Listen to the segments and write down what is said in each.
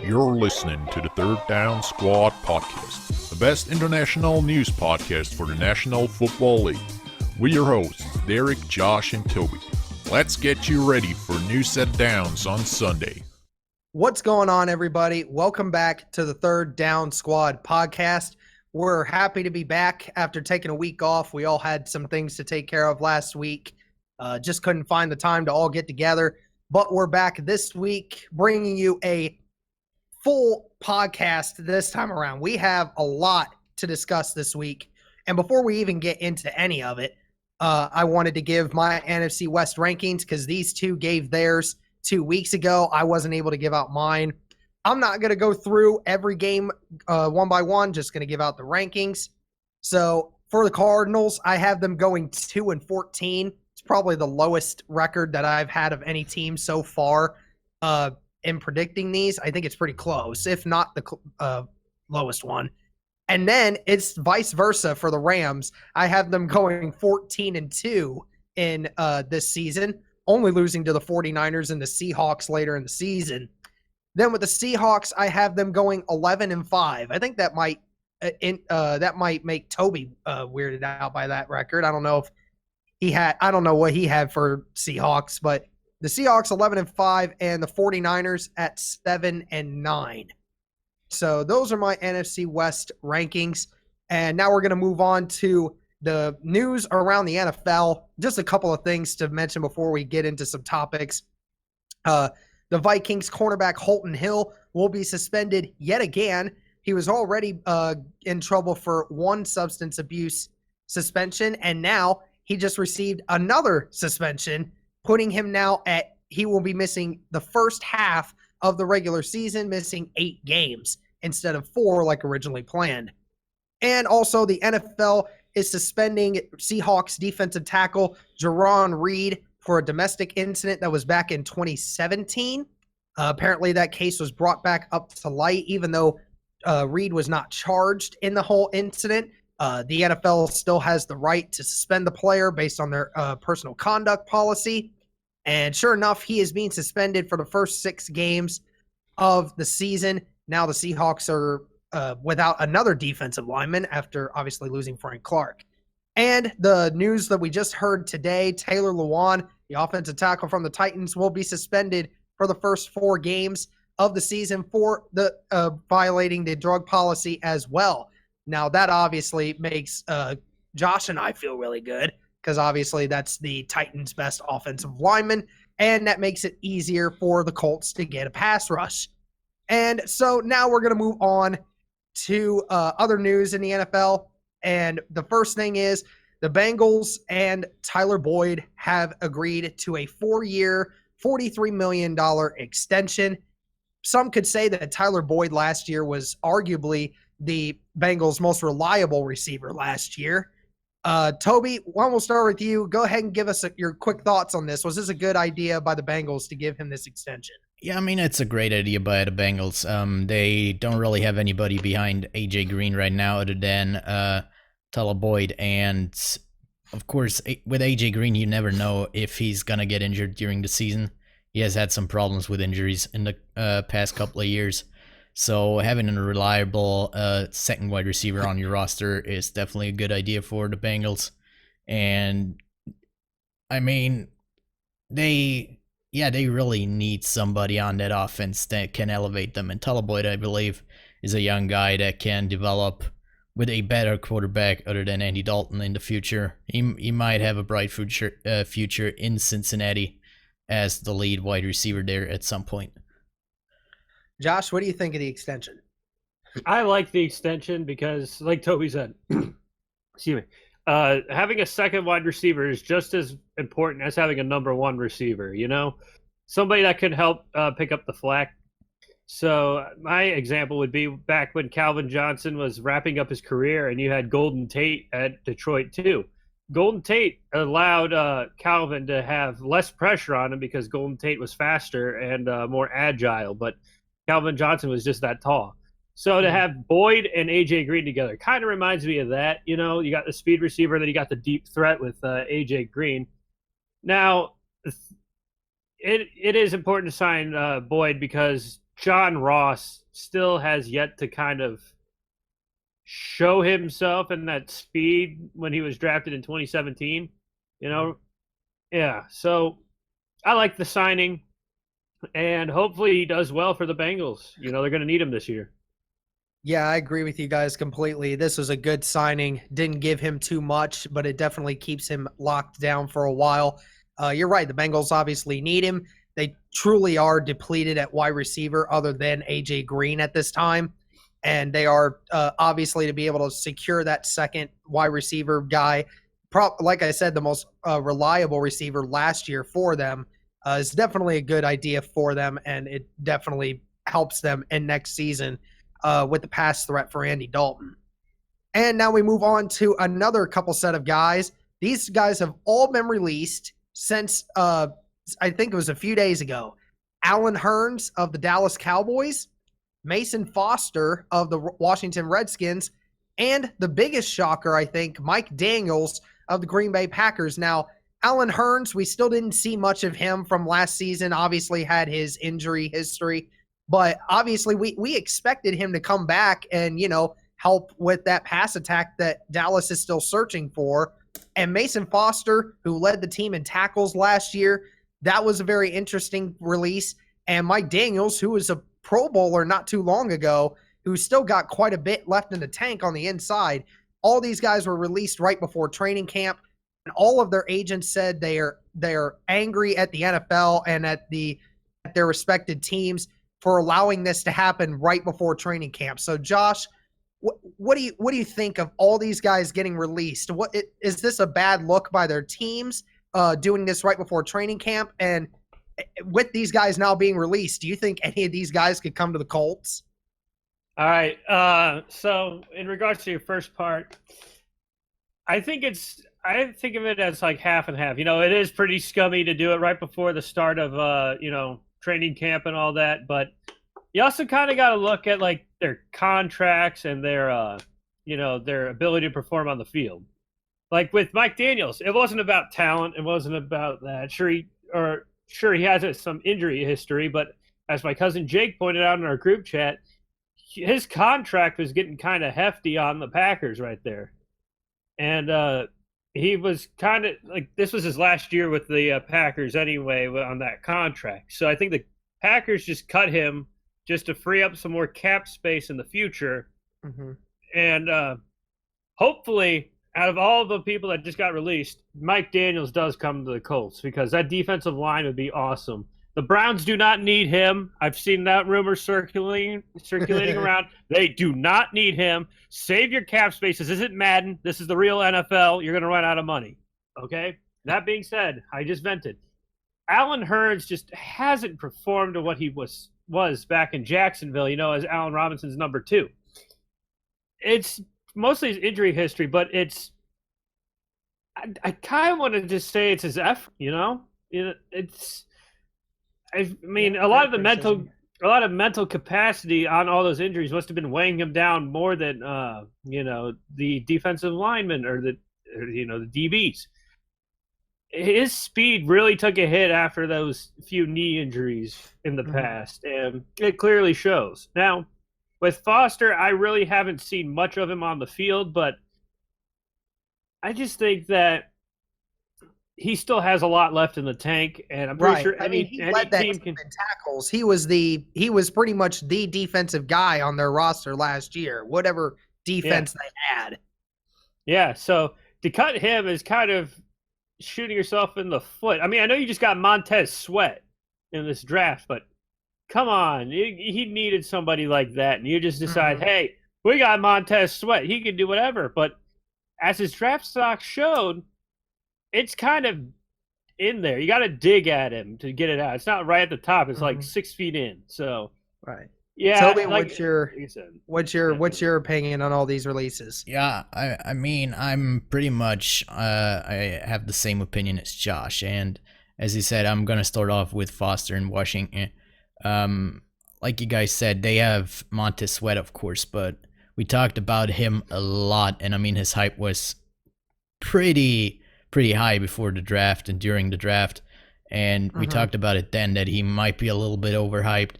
You're listening to the Third Down Squad podcast, the best international news podcast for the National Football League. We're your hosts, Derek, Josh, and Toby. Let's get you ready for new set downs on Sunday. What's going on, everybody? Welcome back to the Third Down Squad podcast. We're happy to be back after taking a week off. We all had some things to take care of last week. Just couldn't find the time to all get together. But we're back this week bringing you a full podcast this time around. We have a lot to discuss this week. And before we even get into any of it, I wanted to give my NFC West rankings because these two gave theirs 2 weeks ago. I wasn't able to give out mine. I'm not going to go through every game one by one, just going to give out the rankings. So for the Cardinals, I have them going 2-14. It's probably the lowest record that I've had of any team so far in predicting these. I think it's pretty close, if not the lowest one. And then it's vice versa for the Rams. I have them going 14-2 in this season, only losing to the 49ers and the Seahawks later in the season. Then with the Seahawks, I have them going 11-5. I think that might make Toby weirded out by that record. I don't know what he had for Seahawks, but the Seahawks 11-5 and the 49ers at 7-9. So those are my NFC West rankings. And now we're going to move on to the news around the NFL. Just a couple of things to mention before we get into some topics. The Vikings cornerback Holton Hill will be suspended yet again. He was already in trouble for one substance abuse suspension, and now he just received another suspension, putting him now he will be missing the first half of the regular season, missing 8 games instead of 4 like originally planned. And also the NFL is suspending Seahawks defensive tackle Jarran Reed for a domestic incident that was back in 2017. Apparently that case was brought back up to light, even though Reed was not charged in the whole incident. The NFL still has the right to suspend the player based on their personal conduct policy. And sure enough, he is being suspended for the first 6 games of the season. Now the Seahawks are without another defensive lineman after obviously losing Frank Clark. And the news that we just heard today, Taylor Lewan, the offensive tackle from the Titans, will be suspended for the first 4 games of the season for the violating the drug policy as well. Now that obviously makes Josh and I feel really good because obviously that's the Titans' best offensive lineman, and that makes it easier for the Colts to get a pass rush. And so now we're going to move on to other news in the NFL. And the first thing is the Bengals and Tyler Boyd have agreed to a 4-year, $43 million extension. Some could say that Tyler Boyd last year was arguably the Bengals' most reliable receiver last year. Toby, why don't we start with you? Go ahead and give us your quick thoughts on this. Was this a good idea by the Bengals to give him this extension? Yeah, I mean, it's a great idea by the Bengals. They don't really have anybody behind A.J. Green right now other than Tyler Boyd. And, of course, with A.J. Green, you never know if he's going to get injured during the season. He has had some problems with injuries in the past couple of years. So having a reliable second wide receiver on your roster is definitely a good idea for the Bengals. And, I mean, they really need somebody on that offense that can elevate them. And Tyler Boyd, I believe, is a young guy that can develop with a better quarterback other than Andy Dalton in the future. He might have a bright future in Cincinnati as the lead wide receiver there at some point. Josh, what do you think of the extension? I like the extension because, like Toby said, excuse me, having a second wide receiver is just as important as having a number 1 receiver, somebody that can help pick up the slack. So my example would be back when Calvin Johnson was wrapping up his career and you had Golden Tate at Detroit too. Golden Tate allowed Calvin to have less pressure on him because Golden Tate was faster and more agile, but Calvin Johnson was just that tall. So to have Boyd and A.J. Green together kind of reminds me of that. You got the speed receiver, and then you got the deep threat with A.J. Green. Now, it is important to sign Boyd because John Ross still has yet to kind of show himself in that speed when he was drafted in 2017. You know, yeah. So I like the signing, and hopefully he does well for the Bengals. You know, they're going to need him this year. Yeah, I agree with you guys completely. This was a good signing. Didn't give him too much, but it definitely keeps him locked down for a while. You're right. The Bengals obviously need him. They truly are depleted at wide receiver other than A.J. Green at this time. And they are obviously to be able to secure that second wide receiver guy. Like I said, the most reliable receiver last year for them is definitely a good idea for them. And it definitely helps them in next season with the pass threat for Andy Dalton. And now we move on to another couple set of guys. These guys have all been released since I think it was a few days ago. Allen Hurns of the Dallas Cowboys, Mason Foster of the Washington Redskins, and the biggest shocker, I think, Mike Daniels of the Green Bay Packers. Now, Allen Hurns, we still didn't see much of him from last season, obviously had his injury history, but obviously we expected him to come back and, you know, help with that pass attack that Dallas is still searching for. And Mason Foster, who led the team in tackles last year, that was a very interesting release. And Mike Daniels, who was a Pro Bowler not too long ago, who still got quite a bit left in the tank on the inside. All these guys were released right before training camp, and all of their agents said they are angry at the NFL and at their respected teams for allowing this to happen right before training camp. So, Josh, what do you think of all these guys getting released? Is this a bad look by their teams doing this right before training camp? And with these guys now being released, do you think any of these guys could come to the Colts? All right. So in regards to your first part, I think of it as like half and half. You know, it is pretty scummy to do it right before the start of training camp and all that, but you also kind of got to look at like their contracts and their their ability to perform on the field. Like with Mike Daniels, it wasn't about talent. It wasn't about that. Sure, he has some injury history, but as my cousin Jake pointed out in our group chat, his contract was getting kind of hefty on the Packers right there. And he was kind of like, this was his last year with the Packers anyway on that contract. So I think the Packers just cut him just to free up some more cap space in the future. Mm-hmm. And hopefully, out of all the people that just got released, Mike Daniels does come to the Colts because that defensive line would be awesome. The Browns do not need him. I've seen that rumor circulating around. They do not need him. Save your cap space. This isn't Madden. This is the real NFL. You're going to run out of money. Okay? That being said, I just vented. Allen Hurns just hasn't performed to what he was back in Jacksonville, you know, as Allen Robinson's number 2. It's mostly his injury history, but I kind of want to just say it's his effort, you know? I mean, a lot of mental capacity on all those injuries must have been weighing him down more than the defensive linemen or the DBs. His speed really took a hit after those few knee injuries in the past, and it clearly shows. Now, with Foster, I really haven't seen much of him on the field, but I just think that he still has a lot left in the tank, and I'm pretty sure any team can tackles. He was pretty much the defensive guy on their roster last year, whatever defense they had. Yeah, so to cut him is kind of shooting yourself in the foot. I mean, I know you just got Montez Sweat in this draft, but come on, he needed somebody like that, and you just decide, hey, we got Montez Sweat. He can do whatever. But as his draft stock showed, it's kind of in there. You got to dig at him to get it out. It's not right at the top. It's like 6 feet in. So right. Yeah. Tell me what's your opinion on all these releases? Yeah, I mean, I'm pretty much I have the same opinion as Josh, and as he said, I'm gonna start off with Foster in Washington. Like you guys said, they have Montez Sweat, of course, but we talked about him a lot, and I mean, his hype was pretty high before the draft and during the draft, and we talked about it then that he might be a little bit overhyped.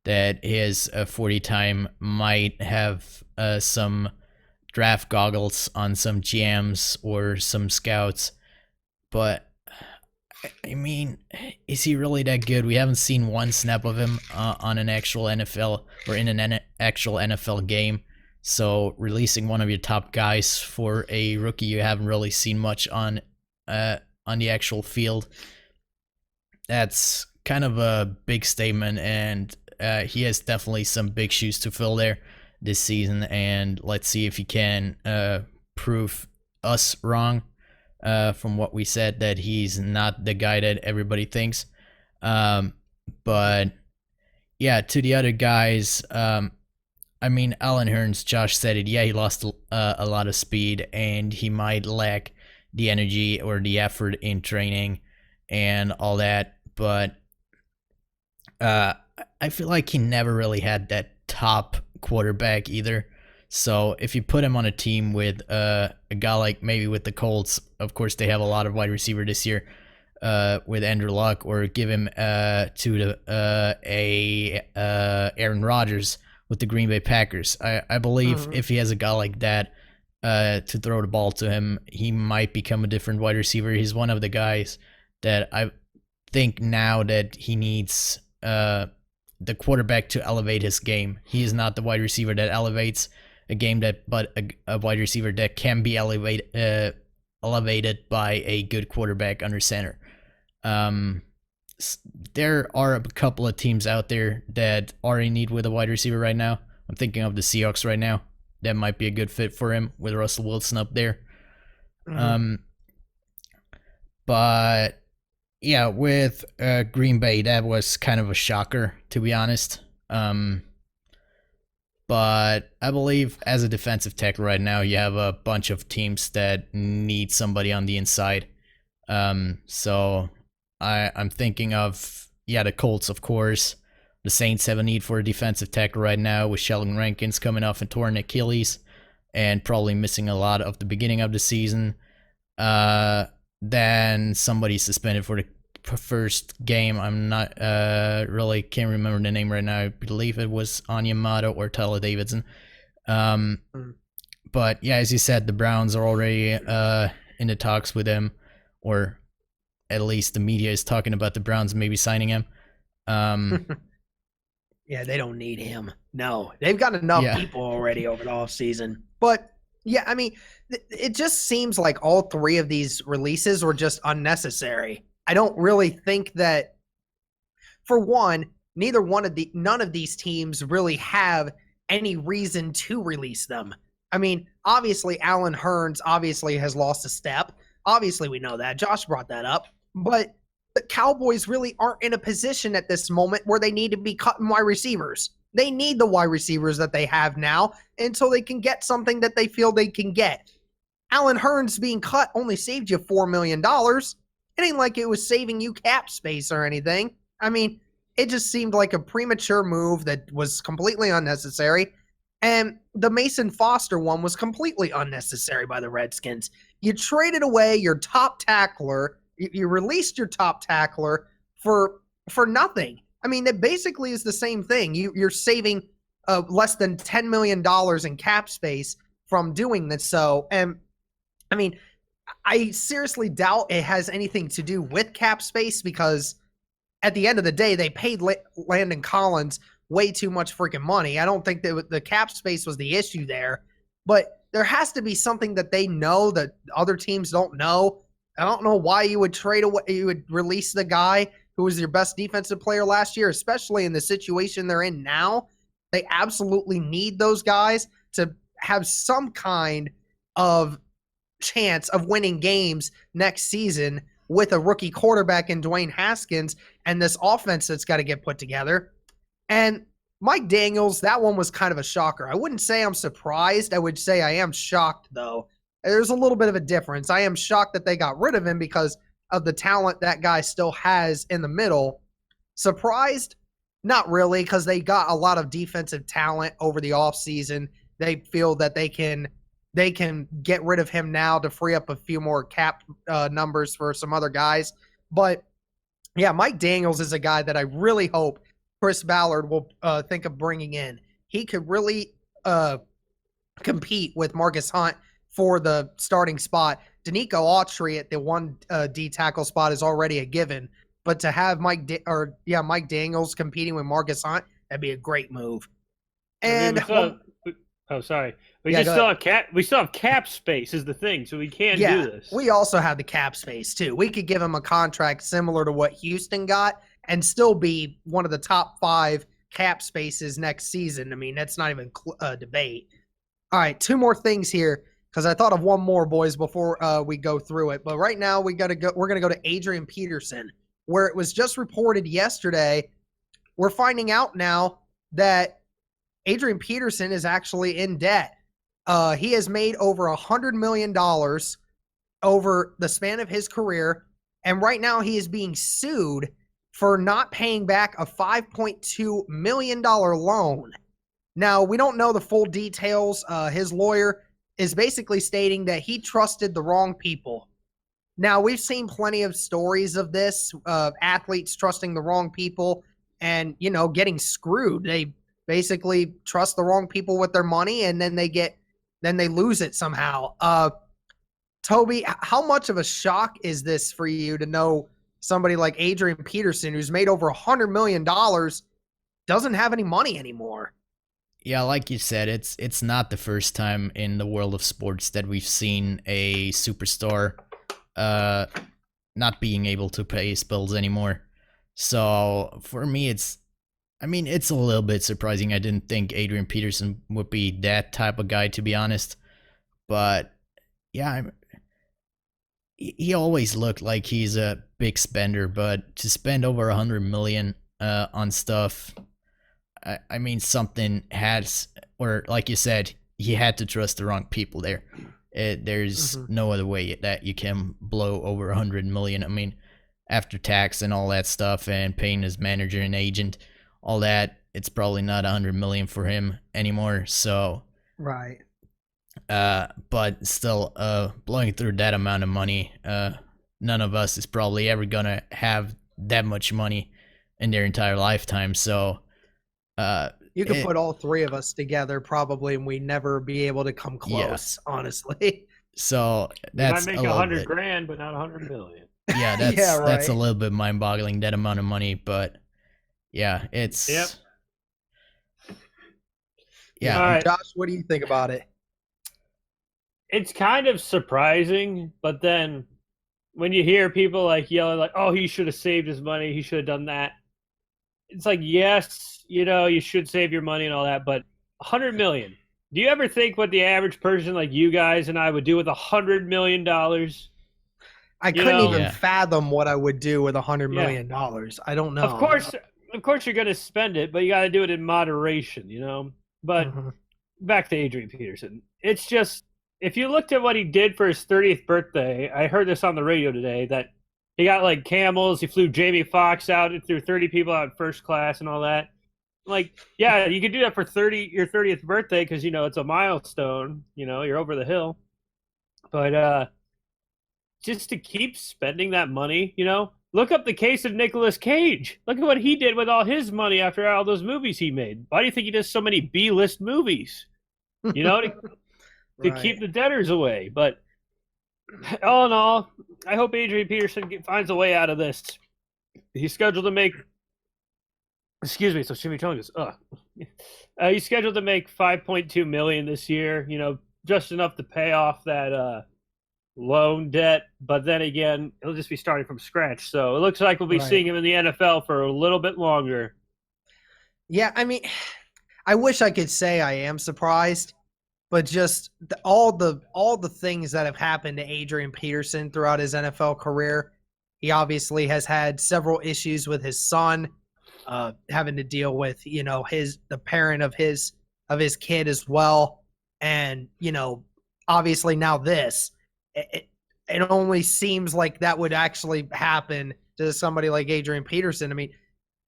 that his 40 time might have some draft goggles on some GMs or some scouts. But I mean, is he really that good? We haven't seen one snap of him on an actual NFL or in an actual NFL game. So releasing one of your top guys for a rookie you haven't really seen much on the actual field, that's kind of a big statement, and he has definitely some big shoes to fill there this season. And let's see if he can prove us wrong from what we said, that he's not the guy that everybody thinks. But yeah, to the other guys, I mean, Alan Hearns, Josh said it. Yeah, he lost a lot of speed, and he might lack the energy or the effort in training and all that. But I feel like he never really had that top quarterback either. So if you put him on a team with a guy like maybe with the Colts, of course they have a lot of wide receiver this year with Andrew Luck, or give him to Aaron Rodgers with the Green Bay Packers. I believe if he has a guy like that to throw the ball to him, he might become a different wide receiver. He's one of the guys that I think now that he needs the quarterback to elevate his game. He is not the wide receiver that elevates a game, but a wide receiver that can be elevated by a good quarterback under center. There are a couple of teams out there that are in need with a wide receiver right now. I'm thinking of the Seahawks right now. That might be a good fit for him with Russell Wilson up there. But yeah, with Green Bay, that was kind of a shocker, to be honest. But I believe as a defensive tackle right now, you have a bunch of teams that need somebody on the inside. So I'm thinking of, the Colts, of course. The Saints have a need for a defensive tackle right now, with Sheldon Rankins coming off a torn Achilles and probably missing a lot of the beginning of the season. Then somebody suspended for the first game. I'm not really can't remember the name right now. I believe it was Onyemata or Tyler Davidson. But yeah, as you said, the Browns are already in the talks with him, or at least the media is talking about the Browns maybe signing him. Yeah, they don't need him. No, they've got enough people already over the offseason. But yeah, I mean, it just seems like all three of these releases were just unnecessary. I don't really think that, for one, none of these teams really have any reason to release them. I mean, obviously, Alan Hearns obviously has lost a step. Obviously, we know that. Josh brought that up. But the Cowboys really aren't in a position at this moment where they need to be cutting wide receivers. They need the wide receivers that they have now until they can get something that they feel they can get. Alan Hearns being cut only saved you $4 million. It ain't like it was saving you cap space or anything. I mean, it just seemed like a premature move that was completely unnecessary. And the Mason Foster one was completely unnecessary by the Redskins. You traded away your top tackler. You released your top tackler for nothing. I mean, it basically is the same thing. You're saving less than $10 million in cap space from doing this. So, and I mean, I seriously doubt it has anything to do with cap space, because at the end of the day, they paid Landon Collins way too much freaking money. I don't think that the cap space was the issue there, but there has to be something that they know that other teams don't know. I don't know why you would trade away, you would release the guy who was your best defensive player last year, especially in the situation they're in now. They absolutely need those guys to have some kind of chance of winning games next season with a rookie quarterback in Dwayne Haskins and this offense that's got to get put together. And Mike Daniels, that one was kind of a shocker. I wouldn't say I'm surprised. I would say I am shocked, though. There's a little bit of a difference. I am shocked that they got rid of him because of the talent that guy still has in the middle. Surprised? Not really, because they got a lot of defensive talent over the offseason. They feel that they can get rid of him now to free up a few more cap numbers for some other guys. But yeah, Mike Daniels is a guy that I really hope Chris Ballard will think of bringing in. He could really compete with Marcus Hunt for the starting spot. Danico Autry at the 1D tackle spot is already a given, but to have Mike Daniels competing with Marcus Hunt, that'd be a great move. And sorry. We Yeah, still have cap space is the thing, so we can do this. we also have the cap space too. We could give him a contract similar to what Houston got and still be one of the top 5 cap spaces next season. I mean, that's not even a debate. All right, 2 more things here because I thought of one more, boys, before we go through it. But right now we're gonna go to Adrian Peterson, where it was just reported yesterday. We're finding out now that Adrian Peterson is actually in debt. He has made over $100 million over the span of his career, and right now he is being sued for not paying back a $5.2 million loan. Now, we don't know the full details. His lawyer is basically stating that he trusted the wrong people. Now, we've seen plenty of stories of this, athletes trusting the wrong people and, getting screwed. They basically trust the wrong people with their money, and then they lose it somehow. Toby, how much of a shock is this for you to know somebody like Adrian Peterson, who's made over $100 million, doesn't have any money anymore? Yeah, like you said, it's not the first time in the world of sports that we've seen a superstar not being able to pay his bills anymore. So for me, it's a little bit surprising. I didn't think Adrian Peterson would be that type of guy, to be honest. But yeah, he always looked like he's a big spender, but to spend over $100 million on stuff, I mean, something has, or like you said, he had to trust the wrong people there. There's no other way that you can blow over $100 million. I mean, after tax and all that stuff and paying his manager and agent, all that, it's probably not $100 million for him anymore. So, right. But still, blowing through that amount of money, none of us is probably ever gonna have that much money in their entire lifetime. So, you could put all 3 of us together probably, and we'd never be able to come close. Yeah. Honestly. So that's I make $100,000, but not $100 million. Yeah, that's a little bit mind-boggling, that amount of money. But yeah, it's yeah. All right. Josh, what do you think about it? It's kind of surprising, but then when you hear people like yelling like, "Oh, he should have saved his money. He should have done that." It's like, yes, you should save your money and all that, but $100 million. Do you ever think what the average person like you guys and I would do with $100 million? I couldn't even fathom what I would do with $100 million. I don't know. Of course you're going to spend it, but you got to do it in moderation, But back to Adrian Peterson. It's just, if you looked at what he did for his 30th birthday, I heard this on the radio today, that he got like camels. He flew Jamie Foxx out and threw 30 people out in first class and all that. Like, yeah, you could do that for your 30th birthday because, it's a milestone. You're over the hill. But just to keep spending that money, look up the case of Nicolas Cage. Look at what he did with all his money after all those movies he made. Why do you think he does so many B-list movies? To keep the debtors away. But all in all, I hope Adrian Peterson finds a way out of this. He's scheduled to make Excuse me. So chimichangas. He's scheduled to make $5.2 million this year. Just enough to pay off that loan debt. But then again, it'll just be starting from scratch. So it looks like we'll be seeing him in the NFL for a little bit longer. Yeah, I mean, I wish I could say I am surprised, but just all the things that have happened to Adrian Peterson throughout his NFL career. He obviously has had several issues with his son. Having to deal with, the parent of his kid as well. And, obviously now this, it only seems like that would actually happen to somebody like Adrian Peterson. I mean,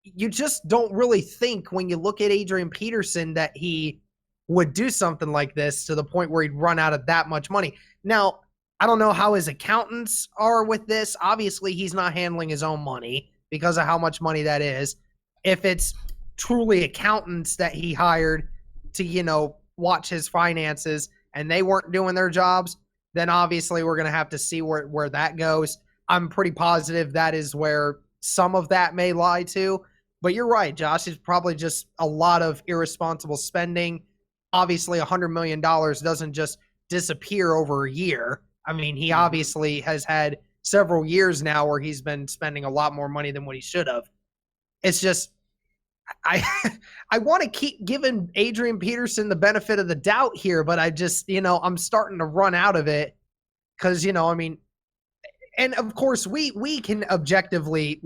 you just don't really think when you look at Adrian Peterson that he would do something like this to the point where he'd run out of that much money. Now, I don't know how his accountants are with this. Obviously, he's not handling his own money because of how much money that is. If it's truly accountants that he hired to, you know, watch his finances and they weren't doing their jobs, then obviously we're going to have to see where that goes. I'm pretty positive that is where some of that may lie to. But you're right, Josh. It's probably just a lot of irresponsible spending. Obviously, $100 million doesn't just disappear over a year. I mean, he obviously has had several years now where he's been spending a lot more money than what he should have. It's just, I want to keep giving Adrian Peterson the benefit of the doubt here, but I just, you know, I'm starting to run out of it because, you know, I mean, and of course we can't objectively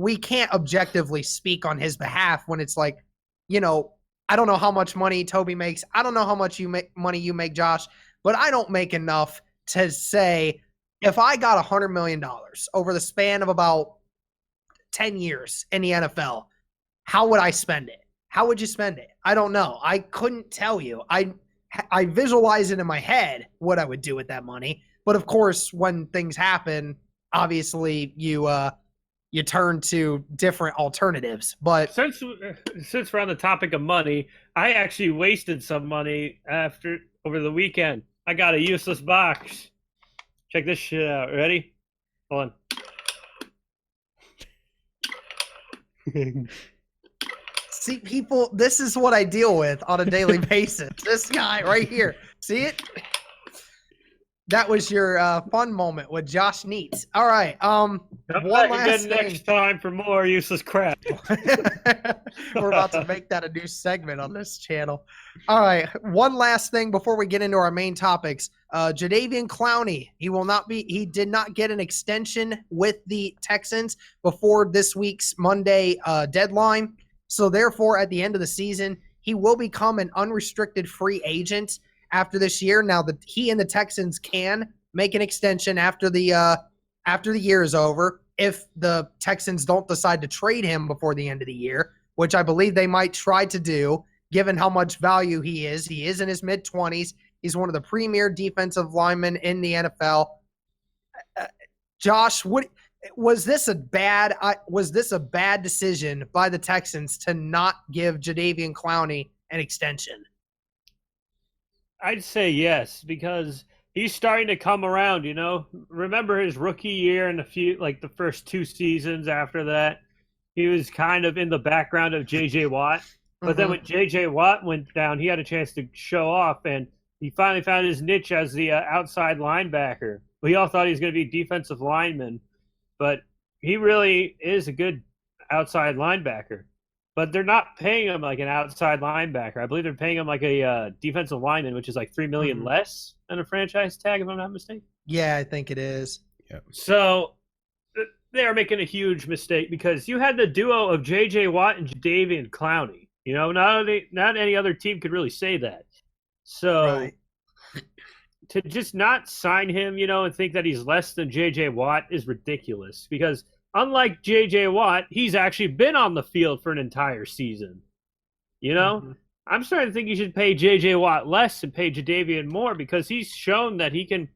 speak on his behalf when it's like, you know, I don't know how much money Toby makes. I don't know how much money you make, Josh, but I don't make enough to say if I got $100 million over the span of about 10 years in the NFL, how would I spend it? How would you spend it? I don't know. I couldn't tell you. I visualize it in my head what I would do with that money. But of course, when things happen, obviously you turn to different alternatives. But since we're on the topic of money, I actually wasted some money over the weekend. I got a useless box. Check this shit out. Ready? Hold on. See, people, this is what I deal with on a daily basis. This guy right here. See it? That was your fun moment with Josh Neitz. All right. Come one back last again next time for more useless crap. We're about to make that a new segment on this channel. All right. One last thing before we get into our main topics. Jadeveon Clowney, he did not get an extension with the Texans before this week's Monday deadline. So therefore, at the end of the season, he will become an unrestricted free agent after this year. Now that he and the Texans can make an extension after the year is over, if the Texans don't decide to trade him before the end of the year, which I believe they might try to do, given how much value he is. He is in his mid-20s. He's one of the premier defensive linemen in the NFL. Josh, was this a bad decision by the Texans to not give Jadeveon Clowney an extension? I'd say yes, because he's starting to come around, you know. Remember his rookie year and the first 2 seasons after that, he was kind of in the background of J.J. Watt. But then when J.J. Watt went down, he had a chance to show off, and he finally found his niche as the outside linebacker. We all thought he was going to be a defensive lineman, but he really is a good outside linebacker. But they're not paying him like an outside linebacker. I believe they're paying him like a defensive lineman, which is like $3 million less than a franchise tag, if I'm not mistaken. Yeah, I think it is. Yep. So they are making a huge mistake because you had the duo of J.J. Watt and Jadeveon Clowney. You know, not any other team could really say that. So Right. To just not sign him, you know, and think that he's less than J.J. Watt is ridiculous because unlike J.J. Watt, he's actually been on the field for an entire season. You know? I'm starting to think you should pay J.J. Watt less and pay Jadeveon more because he's shown that he can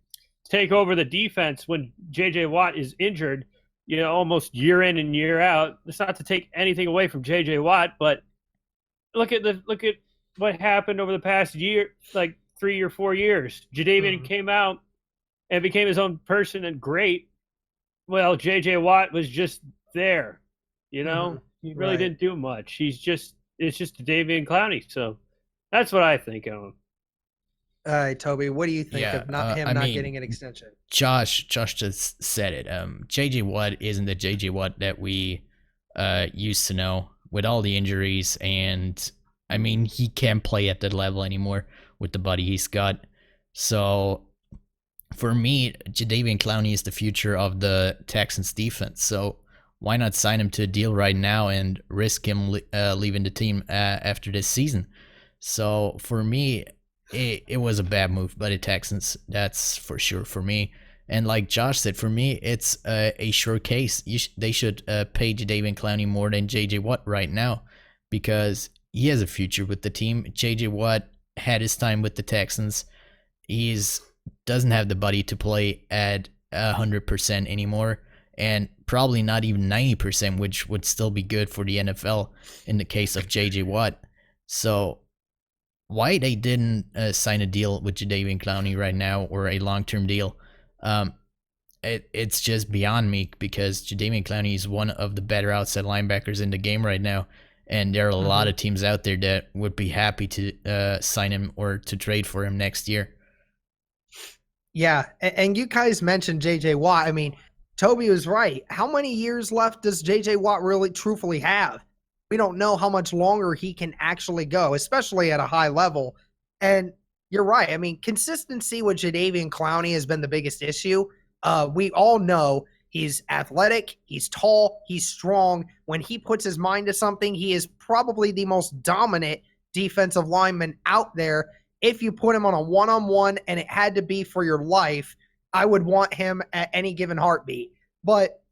take over the defense when J.J. Watt is injured, you know, almost year in and year out. It's not to take anything away from J.J. Watt, but look at what happened over the past year, like 3 or 4 years. Jadeveon came out and became his own person and great. Well, J.J. Watt was just there, you know? He really didn't do much. It's just Jadeveon Clowney. So that's what I think of him. All right, Toby, what do you think of not getting an extension? Josh just said it. J.J. Watt isn't the J.J. Watt that we used to know with all the injuries. And, I mean, he can't play at that level anymore with the body he's got. So for me, Jadeveon Clowney is the future of the Texans defense. So why not sign him to a deal right now and risk him leaving the team after this season? So for me, it was a bad move by the Texans. That's for sure for me. And like Josh said, for me, it's a sure case. They should pay Jadeveon Clowney more than J.J. Watt right now because he has a future with the team. J.J. Watt had his time with the Texans. Doesn't have the body to play at 100% anymore. and probably not even 90%, which would still be good for the NFL in the case of JJ Watt. So why they didn't sign a deal with Jadeveon Clowney right now, or a long-term deal, it's just beyond me, because Jadeveon Clowney is one of the better outside linebackers in the game right now, and there are a lot of teams out there that would be happy to sign him or to trade for him next year. Yeah, and you guys mentioned J.J. Watt. I mean, Toby was right. How many years left does J.J. Watt really truthfully have? We don't know how much longer he can actually go, especially at a high level. And you're right. I mean, consistency with Jadeveon Clowney has been the biggest issue. We all know he's athletic, he's tall, he's strong. When he puts his mind to something, he is probably the most dominant defensive lineman out there. If you put him on a one-on-one and it had to be for your life, I would want him at any given heartbeat. But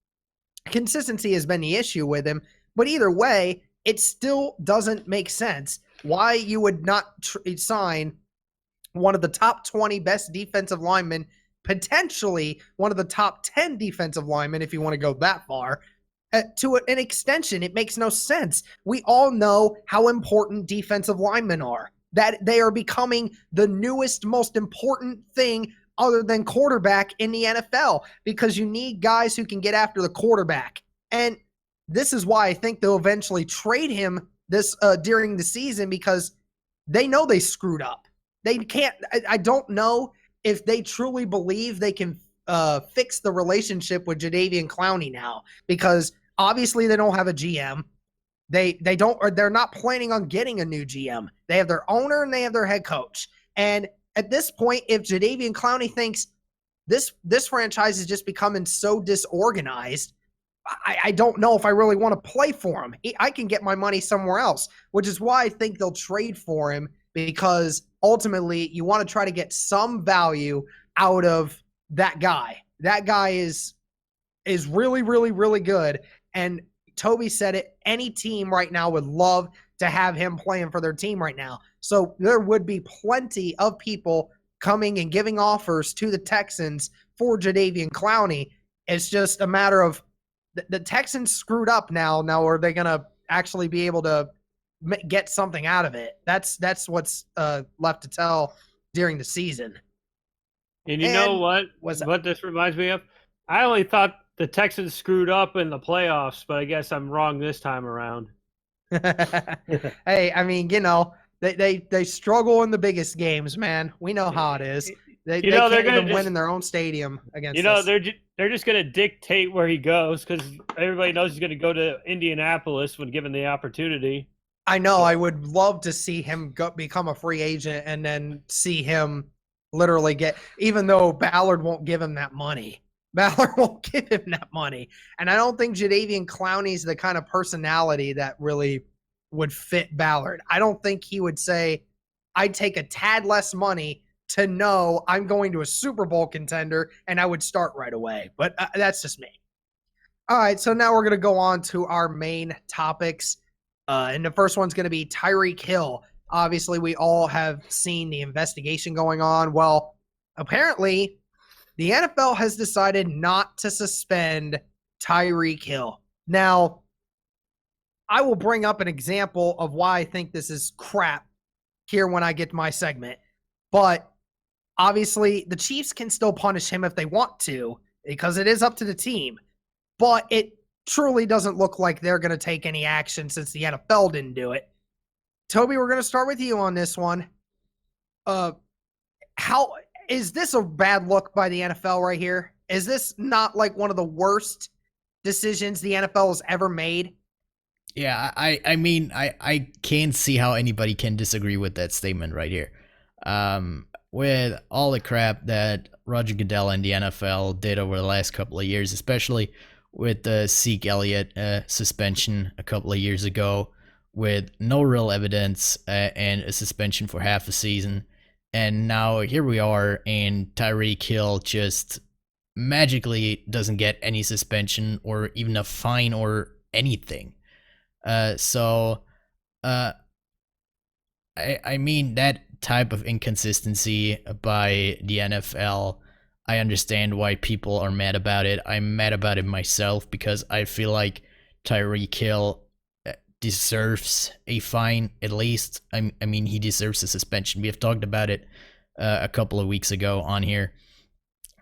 consistency has been the issue with him. But either way, it still doesn't make sense why you would not sign one of the top 20 best defensive linemen, potentially one of the top 10 defensive linemen, if you want to go that far, to an extension. It makes no sense. We all know how important defensive linemen are, that they are becoming the newest, most important thing other than quarterback in the NFL, because you need guys who can get after the quarterback. And this is why I think they'll eventually trade him this during the season, because they know they screwed up. They can't. I don't know if they truly believe they can fix the relationship with Jadeveon Clowney now, because obviously they don't have a GM. They don't, or they're not planning on getting a new GM. They have their owner and they have their head coach. And at this point, if Jadeveon Clowney thinks this franchise is just becoming so disorganized, I don't know if I really want to play for him. I can get my money somewhere else, which is why I think they'll trade for him, because ultimately you want to try to get some value out of that guy. That guy is really, really, really good. And Toby said it, any team right now would love to have him playing for their team right now. So there would be plenty of people coming and giving offers to the Texans for Jadeveon Clowney. It's just a matter of the Texans screwed up now. Now, are they going to actually be able to get something out of it? That's what's left to tell during the season. And you know what this reminds me of? I only thought the Texans screwed up in the playoffs, but I guess I'm wrong this time around. Hey, I mean, you know, they struggle in the biggest games, man. We know how it is. They can't even win in their own stadium against us. They're just going to dictate where he goes, because everybody knows he's going to go to Indianapolis when given the opportunity. I know. I would love to see him become a free agent and then see him literally get, even though Ballard won't give him that money. Ballard won't give him that money. And I don't think Jadeveon Clowney's the kind of personality that really would fit Ballard. I don't think he would say, I'd take a tad less money to know I'm going to a Super Bowl contender and I would start right away. But that's just me. All right, so now we're going to go on to our main topics. And the first one's going to be Tyreek Hill. Obviously, we all have seen the investigation going on. Well, apparently, the NFL has decided not to suspend Tyreek Hill. Now, I will bring up an example of why I think this is crap here when I get to my segment. But obviously, the Chiefs can still punish him if they want to, because it is up to the team. But it truly doesn't look like they're going to take any action since the NFL didn't do it. Toby, we're going to start with you on this one. How is this a bad look by the NFL right here? Is this not like one of the worst decisions the NFL has ever made? Yeah, I mean, I can't see how anybody can disagree with that statement right here. With all the crap that Roger Goodell and the NFL did over the last couple of years, especially with the Zeke Elliott suspension a couple of years ago, with no real evidence and a suspension for half a season. And now here we are, and Tyreek Hill just magically doesn't get any suspension or even a fine or anything. I mean, that type of inconsistency by the NFL I understand why people are mad about it. I'm mad about it myself because I feel like Tyreek Hill deserves a fine, at least. I mean, he deserves a suspension. We have talked about it a couple of weeks ago on here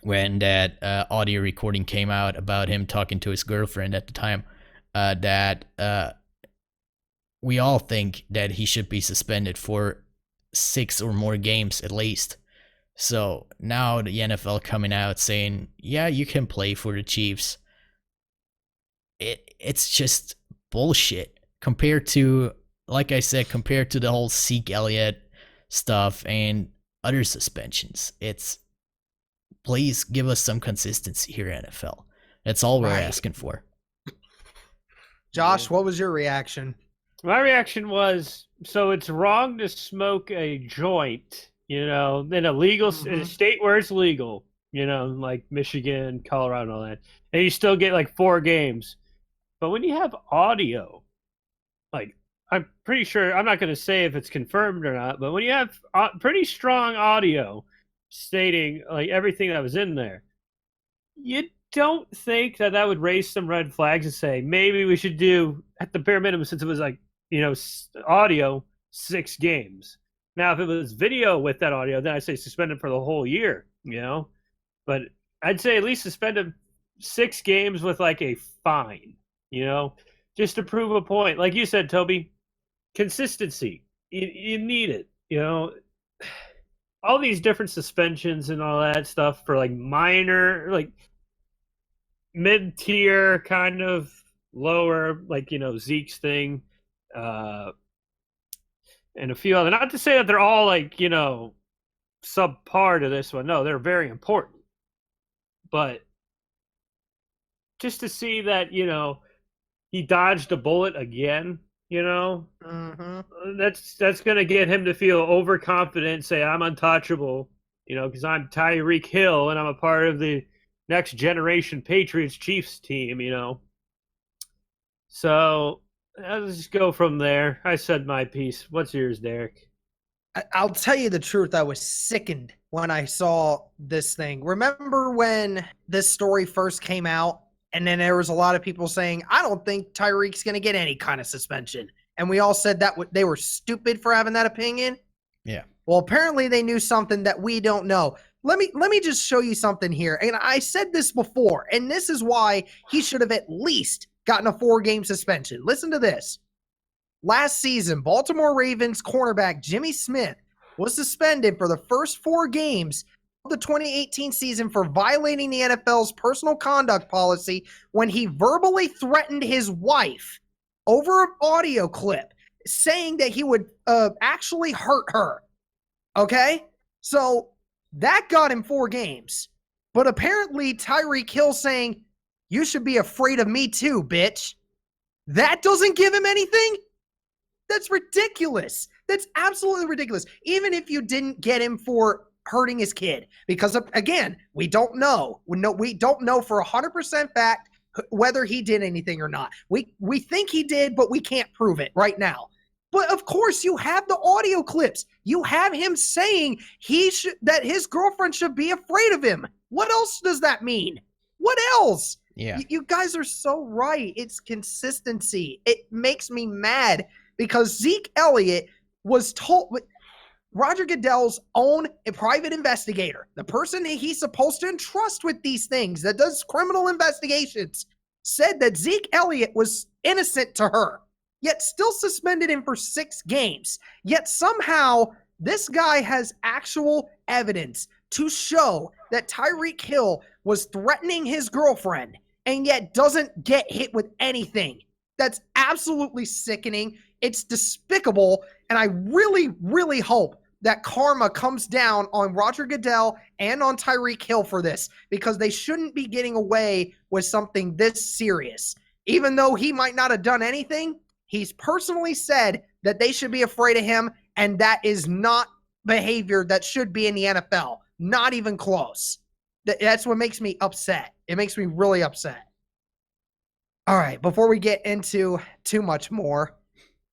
when that audio recording came out about him talking to his girlfriend at the time, that we all think that he should be suspended for 6 or more games at least. So now the NFL coming out saying, yeah, you can play for the Chiefs. It's just bullshit compared to, like I said, compared to the whole Zeke Elliott stuff and other suspensions. It's, please give us some consistency here, NFL. That's all we're asking for. Josh, what was your reaction? My reaction was, so it's wrong to smoke a joint, in a legal in a state where it's legal, like Michigan, Colorado, and all that, and you still get like 4 games. But when you have audio, like, I'm pretty sure, I'm not going to say if it's confirmed or not, but when you have pretty strong audio stating like everything that was in there, you don't think that would raise some red flags and say maybe we should do, at the bare minimum, since it was like, audio, 6 games. Now, if it was video with that audio, then I'd say suspend him for the whole year, But I'd say at least suspend him 6 games with like a fine, just to prove a point. Like you said, Toby, consistency. You need it, All these different suspensions and all that stuff for like minor, like mid-tier, kind of lower, like, Zeke's thing. And a few other, not to say that they're all like, subpar to this one. No, they're very important. But just to see that, he dodged a bullet again, that's going to get him to feel overconfident, say, I'm untouchable, because I'm Tyreek Hill and I'm a part of the next generation Patriots Chiefs team, So let's just go from there. I said my piece. What's yours, Derek? I'll tell you the truth. I was sickened when I saw this thing. Remember when this story first came out, and then there was a lot of people saying, I don't think Tyreek's going to get any kind of suspension. And we all said that they were stupid for having that opinion. Yeah. Well, apparently they knew something that we don't know. Let me just show you something here. And I said this before, and this is why he should have at least gotten a 4-game suspension. Listen to this. Last season, Baltimore Ravens cornerback Jimmy Smith was suspended for the first 4 games of the 2018 season for violating the NFL's personal conduct policy when he verbally threatened his wife over an audio clip saying that he would actually hurt her. Okay? So that got him 4 games. But apparently Tyreek Hill saying, you should be afraid of me too, bitch. That doesn't give him anything? That's ridiculous. That's absolutely ridiculous. Even if you didn't get him for hurting his kid. Because, again, we don't know. We don't know for 100% fact whether he did anything or not. We think he did, but we can't prove it right now. But, of course, you have the audio clips. You have him saying that his girlfriend should be afraid of him. What else does that mean? What else? Yeah. You guys are so right. It's consistency. It makes me mad because Zeke Elliott was told, Roger Goodell's own private investigator, the person he's supposed to entrust with these things that does criminal investigations, said that Zeke Elliott was innocent to her, yet still suspended him for 6 games. Yet somehow this guy has actual evidence to show that Tyreek Hill was threatening his girlfriend and yet doesn't get hit with anything. That's absolutely sickening. It's despicable. And I really, really hope that karma comes down on Roger Goodell and on Tyreek Hill for this, because they shouldn't be getting away with something this serious. Even though he might not have done anything, he's personally said that they should be afraid of him, and that is not behavior that should be in the NFL. Not even close. That's what makes me upset. It makes me really upset. All right, before we get into too much more,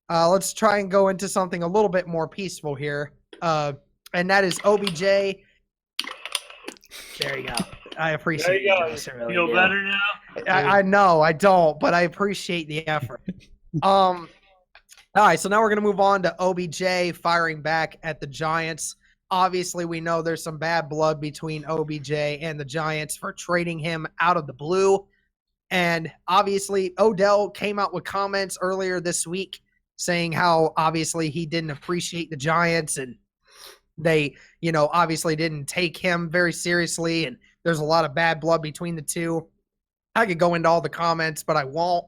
let's try and go into something a little bit more peaceful here. And that is OBJ There you go. I appreciate There you go. Josh, I really Feel do. better now? I know I don't, but I appreciate the effort. All right, so now we're gonna move on to OBJ firing back at the Giants. Obviously, we know there's some bad blood between OBJ and the Giants for trading him out of the blue. And obviously, Odell came out with comments earlier this week saying how obviously he didn't appreciate the Giants and they, obviously didn't take him very seriously. And there's a lot of bad blood between the two. I could go into all the comments, but I won't.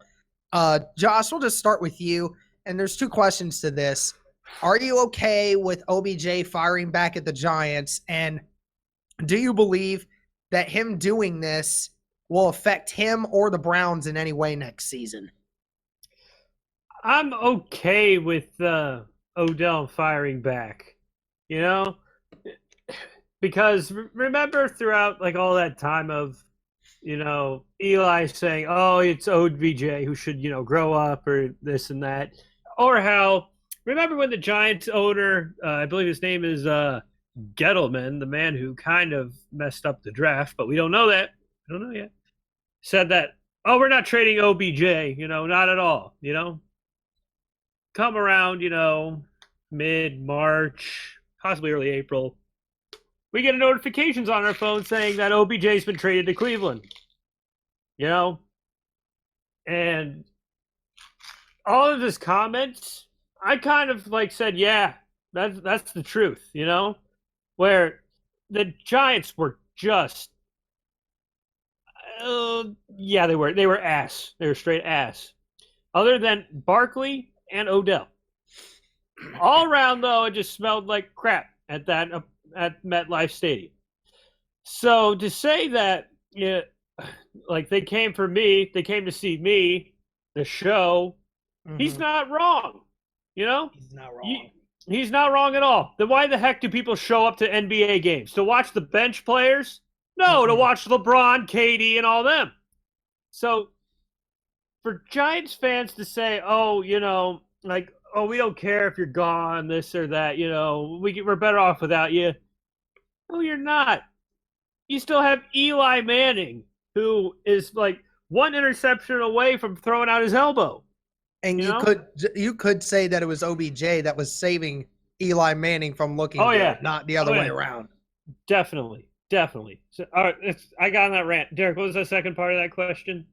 Josh, we'll just start with you. And there's two questions to this. Are you okay with OBJ firing back at the Giants? And do you believe that him doing this will affect him or the Browns in any way next season? I'm okay with Odell firing back, because remember throughout like all that time of, Eli saying, oh, it's OBJ who should, grow up or this and that, or how, remember when the Giants owner, I believe his name is Gettleman, the man who kind of messed up the draft, but we don't know that. We don't know yet. Said that, oh, we're not trading OBJ, not at all, Come around, mid-March, possibly early April, we get notifications on our phone saying that OBJ's been traded to Cleveland. And all of his comments, I kind of said, yeah, that's the truth, where the Giants were just, they were ass. They were straight ass. Other than Barkley and Odell. All around, though, it just smelled like crap at MetLife Stadium. So to say that, they came for me, they came to see me, the show, he's not wrong. He's not wrong. He's not wrong at all. Then why the heck do people show up to NBA games? To watch the bench players? No, to watch LeBron, KD, and all them. So for Giants fans to say, oh, we don't care if you're gone, this or that, we're better off without you. No, you're not. You still have Eli Manning, who is one interception away from throwing out his elbow. And you could say that it was OBJ that was saving Eli Manning from looking good, not the other way around. Definitely. So, all right, I got on that rant. Derek, what was the second part of that question?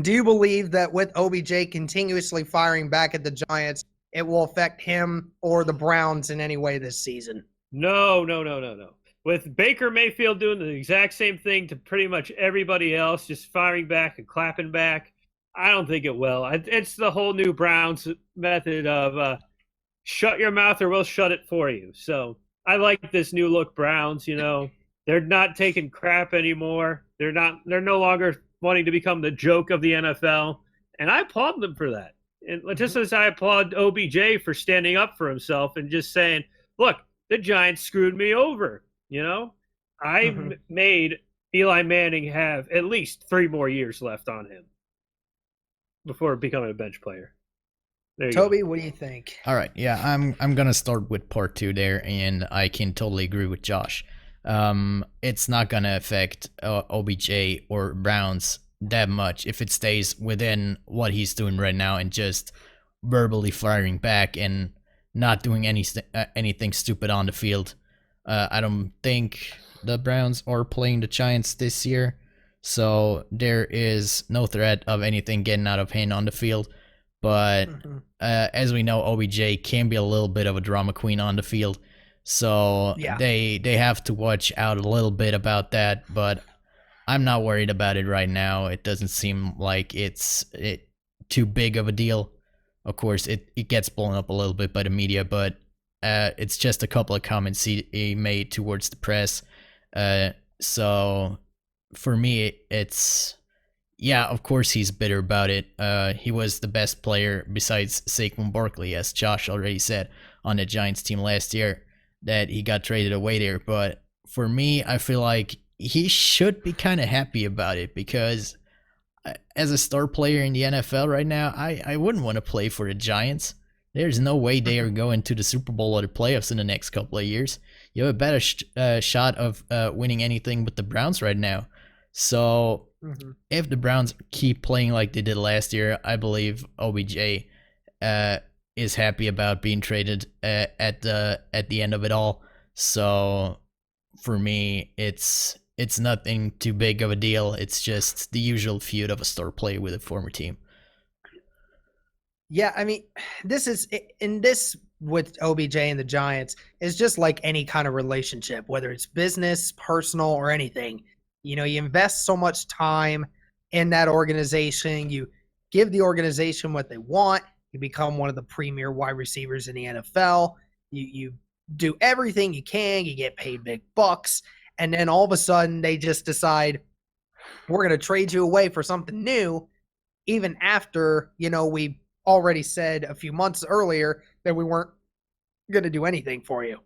Do you believe that with OBJ continuously firing back at the Giants, it will affect him or the Browns in any way this season? No. With Baker Mayfield doing the exact same thing to pretty much everybody else, just firing back and clapping back, I don't think it will. It's the whole new Browns method of shut your mouth or we'll shut it for you. So I like this new look Browns, They're not taking crap anymore. They're no longer wanting to become the joke of the NFL. And I applaud them for that. And just as I applaud OBJ for standing up for himself and just saying, look, the Giants screwed me over. I made Eli Manning have at least 3 more years left on him before becoming a bench player. There you Toby, go. what do you think? All right, yeah, I'm gonna start with part 2 there, and I can totally agree with Josh. It's not gonna affect OBJ or Browns that much if it stays within what he's doing right now and just verbally firing back and not doing anything stupid on the field. I don't think the Browns are playing the Giants this year, so there is no threat of anything getting out of hand on the field. But as we know, OBJ can be a little bit of a drama queen on the field, so they have to watch out a little bit about that. But I'm not worried about it right now. It doesn't seem like it's too big of a deal. Of course, it gets blown up a little bit by the media, but it's just a couple of comments he made towards the press. So for me, it's, yeah, of course he's bitter about it. He was the best player besides Saquon Barkley, as Josh already said, on the Giants team last year, that he got traded away there. But for me, I feel like he should be kind of happy about it, because as a star player in the NFL right now, I wouldn't want to play for the Giants. There's no way they are going to the Super Bowl or the playoffs in the next couple of years. you have a better shot of winning anything with the Browns right now. So if the Browns keep playing like they did last year, I believe OBJ is happy about being traded at the end of it all. So for me, it's nothing too big of a deal. It's just the usual feud of a star player with a former team. Yeah, I mean, this is in this with OBJ and the Giants is just like any kind of relationship, whether it's business, personal, or anything. You know, you invest so much time in that organization, you give the organization what they want, you become one of the premier wide receivers in the NFL. You do everything you can, you get paid big bucks, and then all of a sudden they just decide we're going to trade you away for something new, even after, you know, we already said a few months earlier that we weren't going to do anything for you.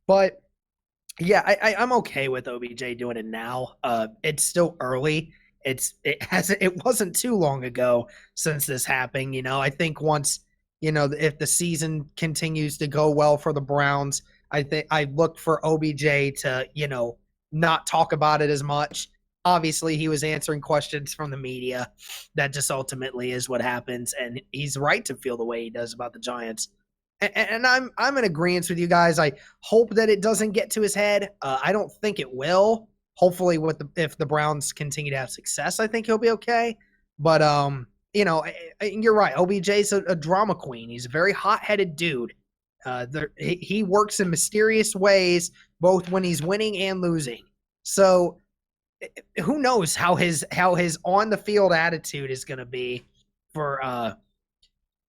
But yeah, I'm okay with OBJ doing it now. It's still early. It wasn't too long ago since this happened. You know, I think once, you know, if the season continues to go well for the Browns, I think I look for OBJ to, you know, not talk about it as much. Obviously, he was answering questions from the media. That just ultimately is what happens, and he's right to feel the way he does about the Giants. And I'm in agreement with you guys. I hope that it doesn't get to his head. I don't think it will. Hopefully, if the Browns continue to have success, I think he'll be okay. But you know, you're right. OBJ's a drama queen. He's a very hot-headed dude. He works in mysterious ways, both when he's winning and losing. So who knows how his on the field attitude is going to be for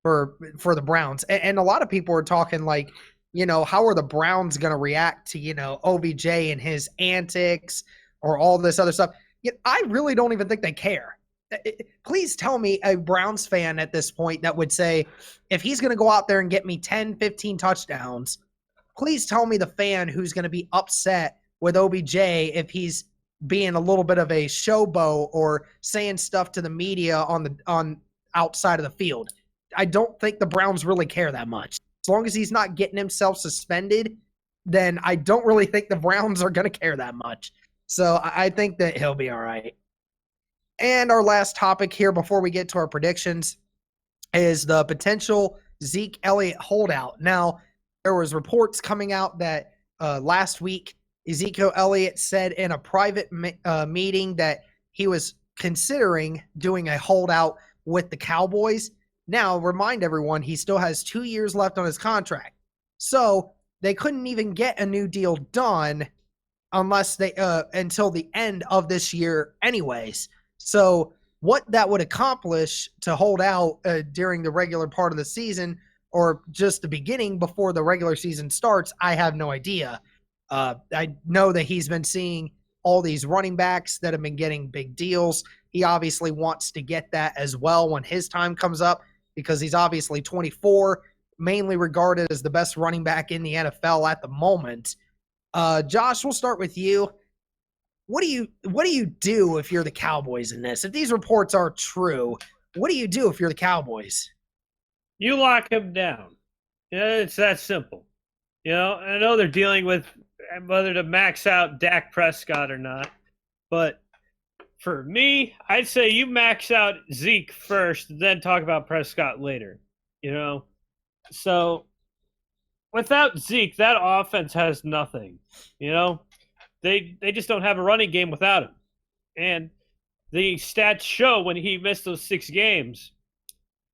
the Browns. And a lot of people are talking like, you know, how are the Browns going to react to, you know, OBJ and his antics or all this other stuff? Yet I really don't even think they care. Please tell me a Browns fan at this point that would say, if he's going to go out there and get me 10, 15 touchdowns, please tell me the fan who's going to be upset with OBJ if he's being a little bit of a showboat or saying stuff to the media on outside of the field. I don't think the Browns really care that much. As long as he's not getting himself suspended, then I don't really think the Browns are going to care that much. So I think that he'll be all right. And our last topic here before we get to our predictions is the potential Zeke Elliott holdout. Now, there was reports coming out that last week Ezekiel Elliott said in a private meeting that he was considering doing a holdout with the Cowboys. Now, remind everyone, he still has 2 years left on his contract. So they couldn't even get a new deal done unless they until the end of this year anyways. So what that would accomplish to hold out during the regular part of the season or just the beginning before the regular season starts, I have no idea. I know that he's been seeing all these running backs that have been getting big deals. He obviously wants to get that as well when his time comes up because he's obviously 24, mainly regarded as the best running back in the NFL at the moment. Josh, we'll start with you. What do you do if you're the Cowboys in this? If these reports are true, what do you do if you're the Cowboys? You lock him down. Yeah, it's that simple. You know, I know they're dealing with whether to max out Dak Prescott or not, but for me, I'd say you max out Zeke first, then talk about Prescott later. You know, so without Zeke, that offense has nothing. You know, they just don't have a running game without him, and the stats show when he missed those 6 games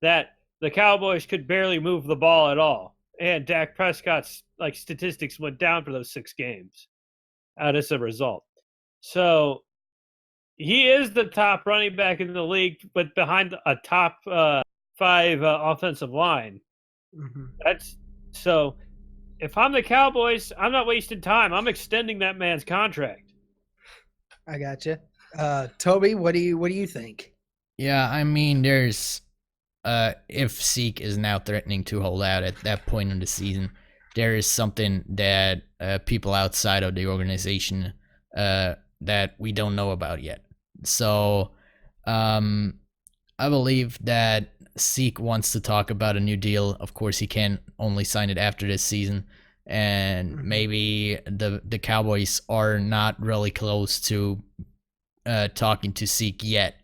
that the Cowboys could barely move the ball at all. And Dak Prescott's statistics went down for those 6 games as a result. So he is the top running back in the league, but behind a top 5 offensive line. Mm-hmm. That's so. If I'm the Cowboys, I'm not wasting time. I'm extending that man's contract. I gotcha. Toby, what do you think? Yeah, I mean, there's if Zeke is now threatening to hold out at that point in the season, there is something that people outside of the organization that we don't know about yet. So I believe that Zeke wants to talk about a new deal. Of course, he can only sign it after this season. and maybe the Cowboys are not really close to talking to Zeke yet,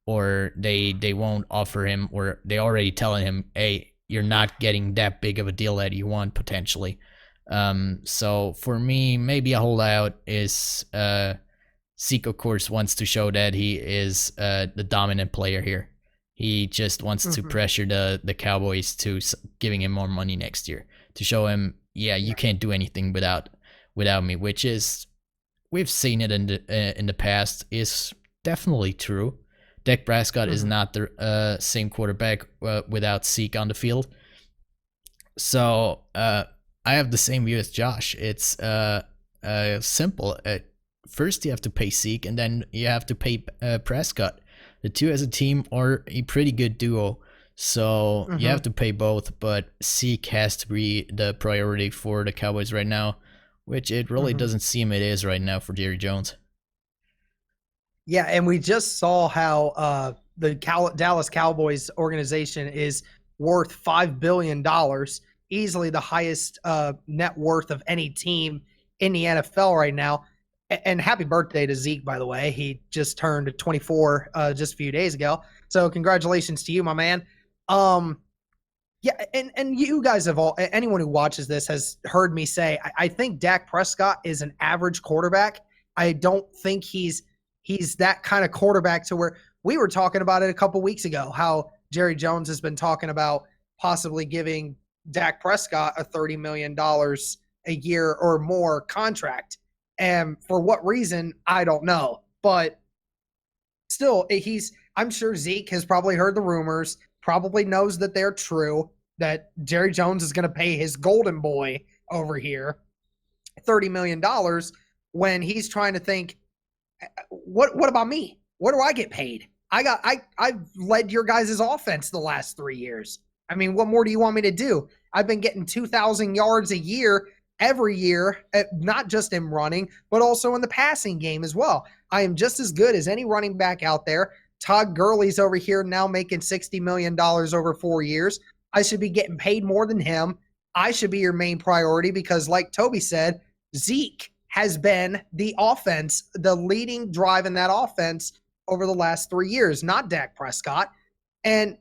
or they won't offer him, or they already telling him, hey, you're not getting that big of a deal that you want potentially. So for me, maybe a holdout is Zeke, of course, wants to show that he is the dominant player here. He just wants to pressure the Cowboys to giving him more money next year, to show him, yeah, you can't do anything without me, which is, we've seen it in the past, is definitely true. Dak Prescott is not the same quarterback without Zeke on the field. So I have the same view as Josh. It's simple. First, you have to pay Zeke, and then you have to pay Prescott. The two as a team are a pretty good duo. So you have to pay both, but Zeke has to be the priority for the Cowboys right now, which it really doesn't seem it is right now for Jerry Jones. Yeah, and we just saw how the Dallas Cowboys organization is worth $5 billion, easily the highest net worth of any team in the NFL right now. And happy birthday to Zeke, by the way. He just turned 24 just a few days ago. So congratulations to you, my man. Yeah, and you guys have all, anyone who watches this has heard me say, I think Dak Prescott is an average quarterback. I don't think he's that kind of quarterback to where we were talking about it a couple weeks ago, how Jerry Jones has been talking about possibly giving Dak Prescott a $30 million a year or more contract. And for what reason, I don't know. But still, I'm sure Zeke has probably heard the rumors, probably knows that they're true, that Jerry Jones is going to pay his golden boy over here $30 million when he's trying to think, what about me? What do I get paid? I've led your guys' offense the last 3 years. I mean, what more do you want me to do? I've been getting 2,000 yards a year every year, not just in running, but also in the passing game as well. I am just as good as any running back out there. Todd Gurley's over here now making $60 million over 4 years. I should be getting paid more than him. I should be your main priority because, like Toby said, Zeke has been the offense, the leading drive in that offense over the last 3 years, not Dak Prescott. And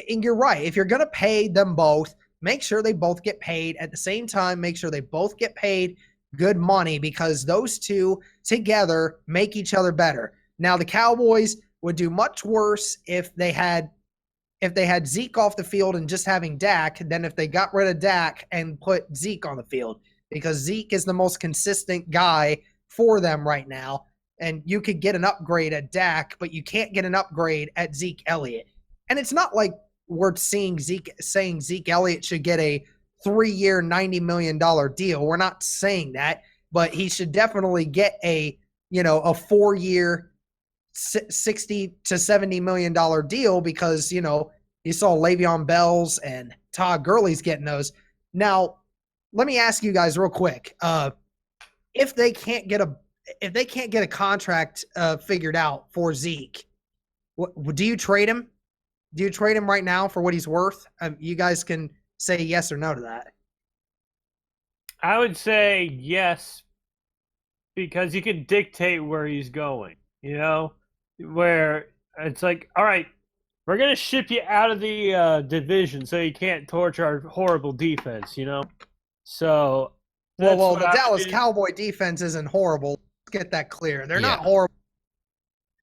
you're right. If you're going to pay them both, make sure they both get paid at the same time. Make sure they both get paid good money because those two together make each other better. Now, the Cowboys would do much worse if they had Zeke off the field and just having Dak than if they got rid of Dak and put Zeke on the field, because Zeke is the most consistent guy for them right now. And you could get an upgrade at Dak, but you can't get an upgrade at Zeke Elliott. And it's not like we're saying Zeke Elliott should get a 3-year, $90 million deal. We're not saying that, but he should definitely get a 4-year, $60 to $70 million deal because, you saw Le'Veon Bell's and Todd Gurley's getting those. Now, let me ask you guys real quick. If they can't get a contract figured out for Zeke, do you trade him? Do you trade him right now for what he's worth? You guys can say yes or no to that. I would say yes, because you can dictate where he's going, where it's like, all right, we're going to ship you out of the division so you can't torch our horrible defense, So, well, the Dallas Cowboy defense isn't horrible. Let's get that clear. They're not horrible.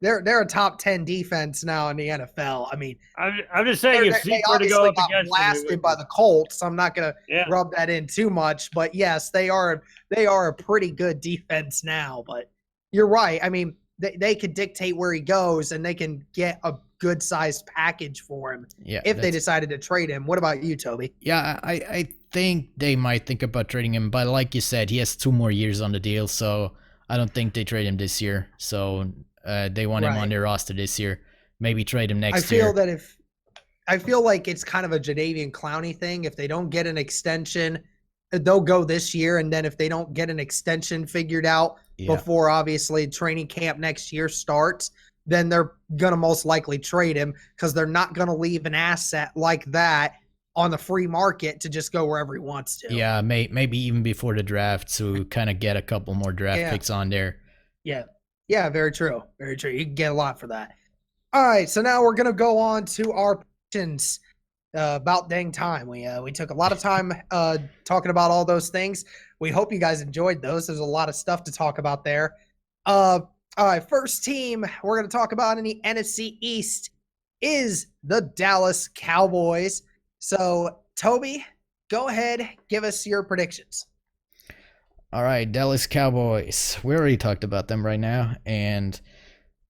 They're a top 10 defense now in the NFL. I mean, I'm just saying if Zeke were to go up against blasted by the Colts, I'm not going to rub that in too much. But yes, they are a pretty good defense now. But you're right. I mean, they could dictate where he goes, and they can get a good sized package for him if they decided to trade him. What about you, Toby? Yeah, I think they might think about trading him, but like you said, he has 2 more years on the deal, so I don't think they trade him this year. So. They want him on their roster this year. Maybe trade him next year. I feel like it's kind of a Jadeveon Clowney thing. If they don't get an extension, they'll go this year. And then if they don't get an extension figured out before obviously training camp next year starts, then they're going to most likely trade him because they're not going to leave an asset like that on the free market to just go wherever he wants to. Yeah, maybe even before the draft to kind of get a couple more draft picks on there. Yeah. Yeah, very true. Very true. You can get a lot for that. All right, so now we're gonna go on to our predictions. About dang time. We took a lot of time talking about all those things. We hope you guys enjoyed those. There's a lot of stuff to talk about there. All right, first team we're gonna talk about in the NFC East is the Dallas Cowboys. So, Toby, go ahead, give us your predictions. All right, Dallas Cowboys. We already talked about them right now, and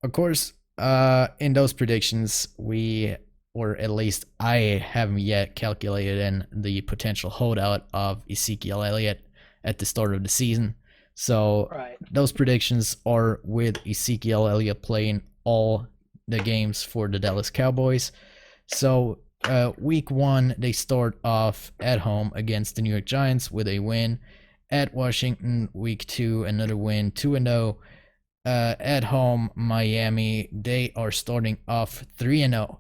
of course, in those predictions, or at least I haven't yet calculated in the potential holdout of Ezekiel Elliott at the start of the season. So those predictions are with Ezekiel Elliott playing all the games for the Dallas Cowboys. So week 1, they start off at home against the New York Giants with a win. At Washington, week 2, another win, 2-0. At home, Miami, they are starting off 3-0.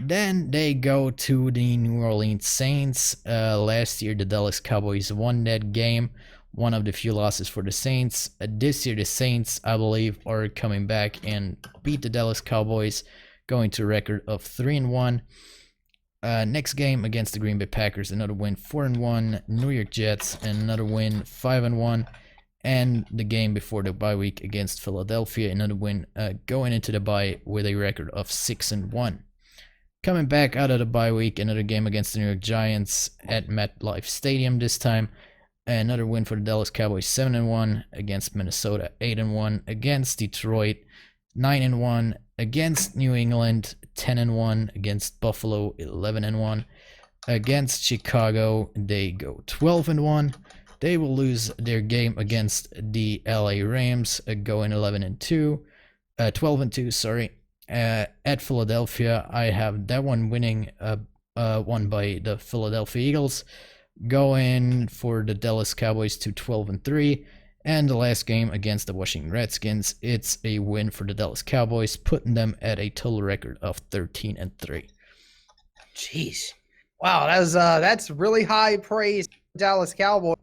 Then they go to the New Orleans Saints. Last year, the Dallas Cowboys won that game, one of the few losses for the Saints. This year, the Saints, I believe, are coming back and beat the Dallas Cowboys, going to a record of 3-1. Next game against the Green Bay Packers, another win, 4-1. New York Jets, another win, 5-1. And the game before the bye week against Philadelphia, another win, going into the bye with a record of 6-1. Coming back out of the bye week, another game against the New York Giants at MetLife Stadium this time. Another win for the Dallas Cowboys, 7-1. Against Minnesota, 8-1. Against Detroit, 9-1. Against New England, 10-1. Against Buffalo, 11-1. Against Chicago, they go 12-1. They will lose their game against the LA Rams, going 12-2, sorry. At Philadelphia, I have that one winning, won by the Philadelphia Eagles, going for the Dallas Cowboys to 12-3. And the last game against the Washington Redskins, it's a win for the Dallas Cowboys, putting them at a total record of 13-3. Jeez, wow, that's really high praise, Dallas Cowboys.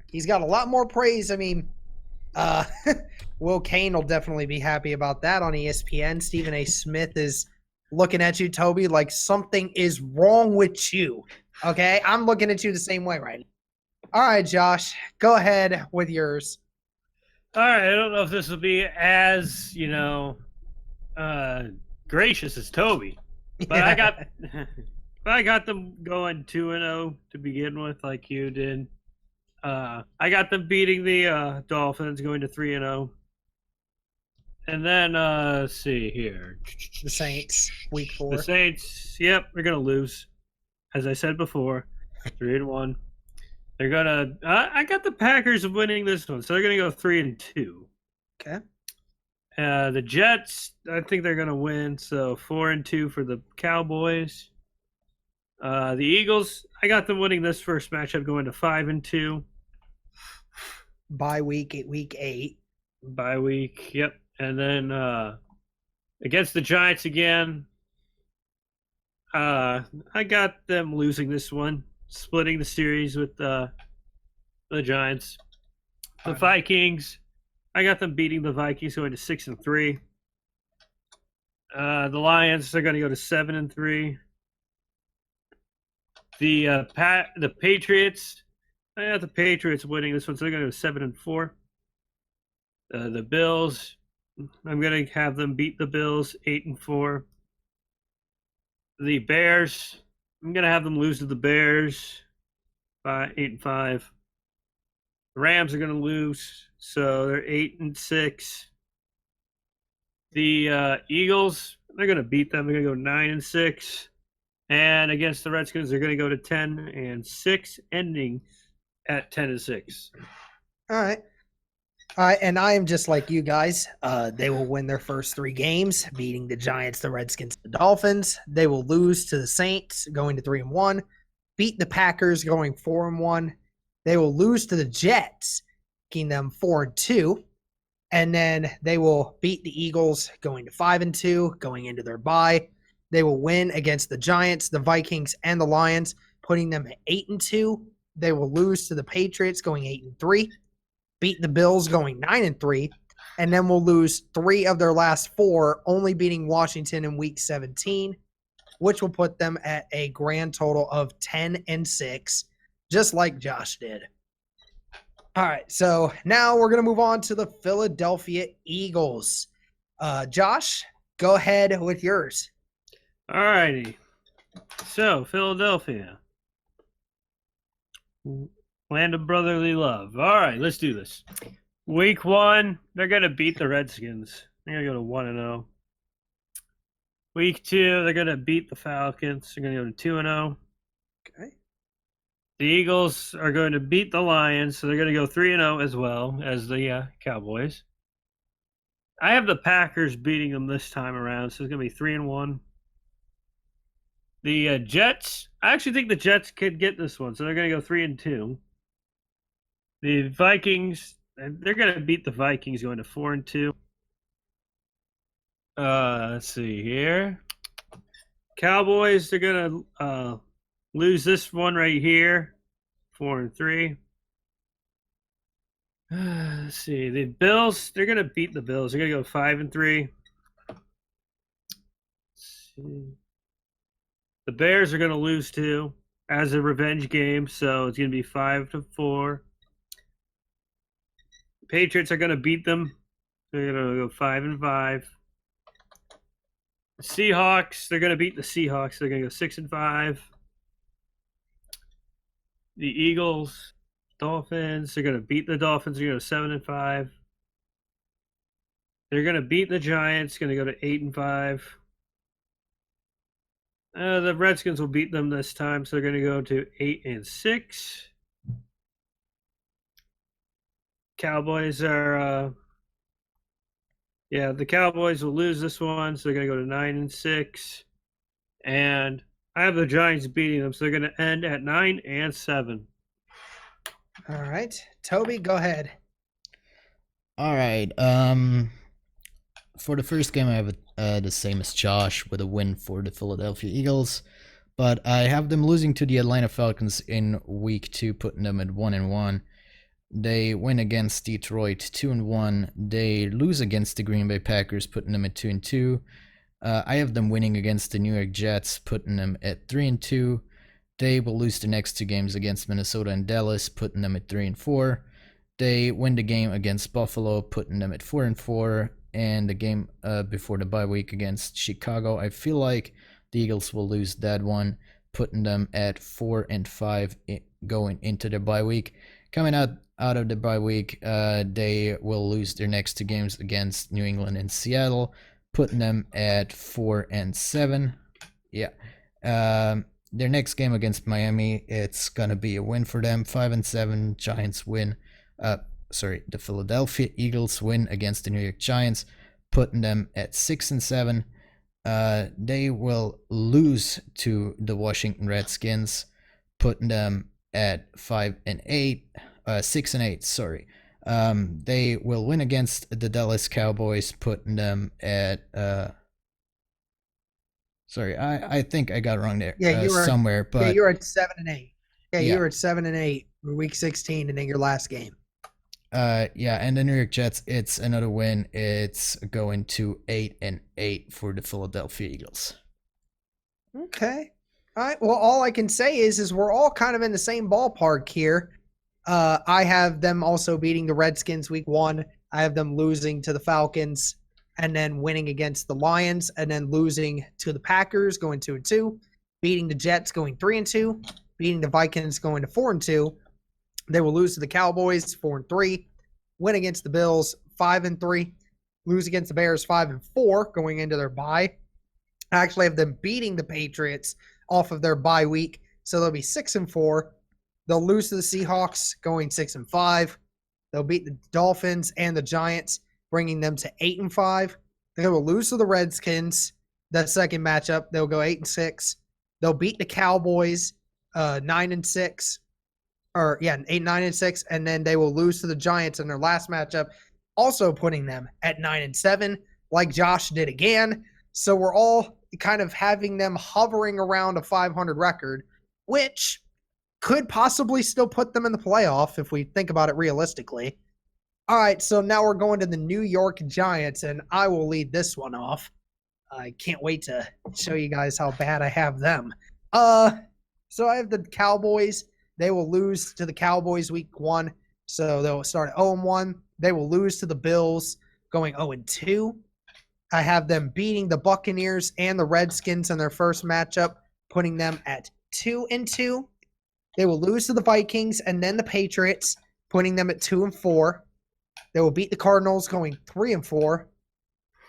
He's got a lot more praise. I mean, Will Kane will definitely be happy about that on ESPN. Stephen A. Smith is looking at you, Toby, like something is wrong with you. Okay? I'm looking at you the same way right now. All right, Josh, go ahead with yours. All right, I don't know if this will be as, gracious as Toby, but I got them going 2-0 to begin with, like you did. I got them beating the Dolphins, going to 3-0. And then, let's see here. The Saints, week 4. The Saints, yep, they're going to lose. As I said before, 3-1. They're going to, I got the Packers winning this one, so they're going to go 3-2. Okay. The Jets, I think they're going to win, so 4-2 for the Cowboys. The Eagles, I got them winning this first matchup, going to 5-2. Bye week 8. Bye week, yep. And then against the Giants again, I got them losing this one, splitting the series with the Giants. The Vikings, I got them beating the Vikings, going to 6-3. The Lions, they're going to go to 7-3. The Patriots, I got the Patriots winning this one, so they're going to go 7-4. The Bills, I'm going to have them beat the Bills 8-4. The Bears, I'm going to have them lose to the Bears by 8-5. The Rams are going to lose, so they're 8-6. The Eagles, they're going to beat them. They're going to go 9-6. And against the Redskins, they're going to go to 10-6, ending at 10-6. All right. And I am just like you guys. They will win their first 3 games, beating the Giants, the Redskins, the Dolphins. They will lose to the Saints, going to 3-1. Beat the Packers, going 4-1. They will lose to the Jets, making them 4-2. And then they will beat the Eagles, going to 5-2, going into their bye. They will win against the Giants, the Vikings, and the Lions, putting them at 8-2. They will lose to the Patriots, going 8-3. Beat the Bills, going 9-3. And then will lose 3 of their last 4, only beating Washington in Week 17, which will put them at a grand total of 10-6, just like Josh did. All right, so now we're going to move on to the Philadelphia Eagles. Josh, go ahead with yours. All righty. So, Philadelphia. Land of brotherly love. All right, let's do this. Week 1, they're going to beat the Redskins. They're going to go to 1-0. Week 2, they're going to beat the Falcons. They're going to go to 2-0. Okay. The Eagles are going to beat the Lions, so they're going to go 3-0 as well as the Cowboys. I have the Packers beating them this time around, so it's going to be 3-1. The Jets, I actually think the Jets could get this one, so they're going to go 3-2. The Vikings, they're going to beat the Vikings, going to 4-2. Let's see here. Cowboys, they're going to lose this one right here, 4-3. Let's see. The Bills, they're going to beat the Bills. They're going to go 5-3. Let's see. The Bears are going to lose too as a revenge game, so it's going to be 5-4. Patriots are going to beat them. They're going to go 5-5. The Seahawks, they're going to beat the Seahawks. They're going to go 6-5. The Eagles, Dolphins, they're going to beat the Dolphins. They're going to go 7-5. They're going to beat the Giants. Going to go to 8-5. The Redskins will beat them this time, so they're going to go to 8-6. Cowboys are, the Cowboys will lose this one, so they're going to go to 9-6. And I have the Giants beating them, so they're going to end at 9-7. All right. Toby, go ahead. All right. For the first game, I have the same as Josh with a win for the Philadelphia Eagles, but I have them losing to the Atlanta Falcons in week 2, putting them at 1-1. They win against Detroit 2-1. They lose against the Green Bay Packers, putting them at 2-2. I have them winning against the New York Jets, putting them at 3-2. They will lose the next 2 games against Minnesota and Dallas, putting them at 3-4. They win the game against Buffalo, putting them at 4-4. And the game before the bye week against Chicago, I feel like the Eagles will lose that one, putting them at 4-5 going into the bye week. Coming out of the bye week, they will lose their next 2 games against New England and Seattle, putting them at 4-7. Yeah. Their next game against Miami, it's gonna be a win for them. 5-7. Giants win. The Philadelphia Eagles win against the New York Giants, putting them at 6-7. They will lose to the Washington Redskins, putting them at 6-8. Sorry. They will win against the Dallas Cowboys, putting them at. Sorry, I think I got it wrong there. Yeah, you were somewhere, but yeah, you were at 7-8. Yeah, Yeah. you were at 7-8 for Week 16, and then your last game. and the New York Jets, it's another win. It's going to 8-8 for the Philadelphia Eagles. Okay. All right. Well, all I can say is we're all kind of in the same ballpark here. I have them also beating the Redskins week 1. I have them losing to the Falcons and then winning against the Lions and then losing to the Packers going 2-2, beating the Jets going 3-2, beating the Vikings going to 4-2. They will lose to the Cowboys 4-3, win against the Bills 5-3, lose against the Bears 5-4 going into their bye. I actually have them beating the Patriots off of their bye week, so they'll be 6-4. They'll lose to the Seahawks going 6-5. They'll beat the Dolphins and the Giants, bringing them to 8-5. They will lose to the Redskins. That second matchup, they'll go 8-6. They'll beat the Cowboys 9-6. 8-9-6, and then they will lose to the Giants in their last matchup, also putting them at 9-7, like Josh did again. So we're all kind of having them hovering around a 500 record, which could possibly still put them in the playoff if we think about it realistically. All right, so now we're going to the New York Giants, and I will lead this one off. I can't wait to show you guys how bad I have them. So I have the Cowboys. They will lose to the Cowboys week 1, so they'll start at 0-1. They will lose to the Bills, going 0-2. I have them beating the Buccaneers and the Redskins in their first matchup, putting them at 2-2. They will lose to the Vikings and then the Patriots, putting them at 2-4. They will beat the Cardinals, going 3-4.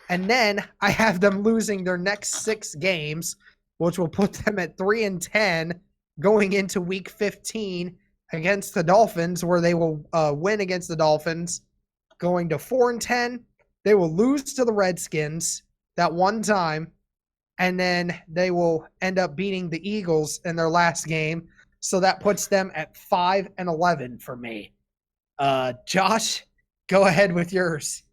And then I have them losing their next 6 games, which will put them at 3-10 going into week 15 against the Dolphins, where they will win against the Dolphins, going to 4-10. They will lose to the Redskins that one time, and then they will end up beating the Eagles in their last game. So that puts them at 5-11 for me. Josh, go ahead with yours.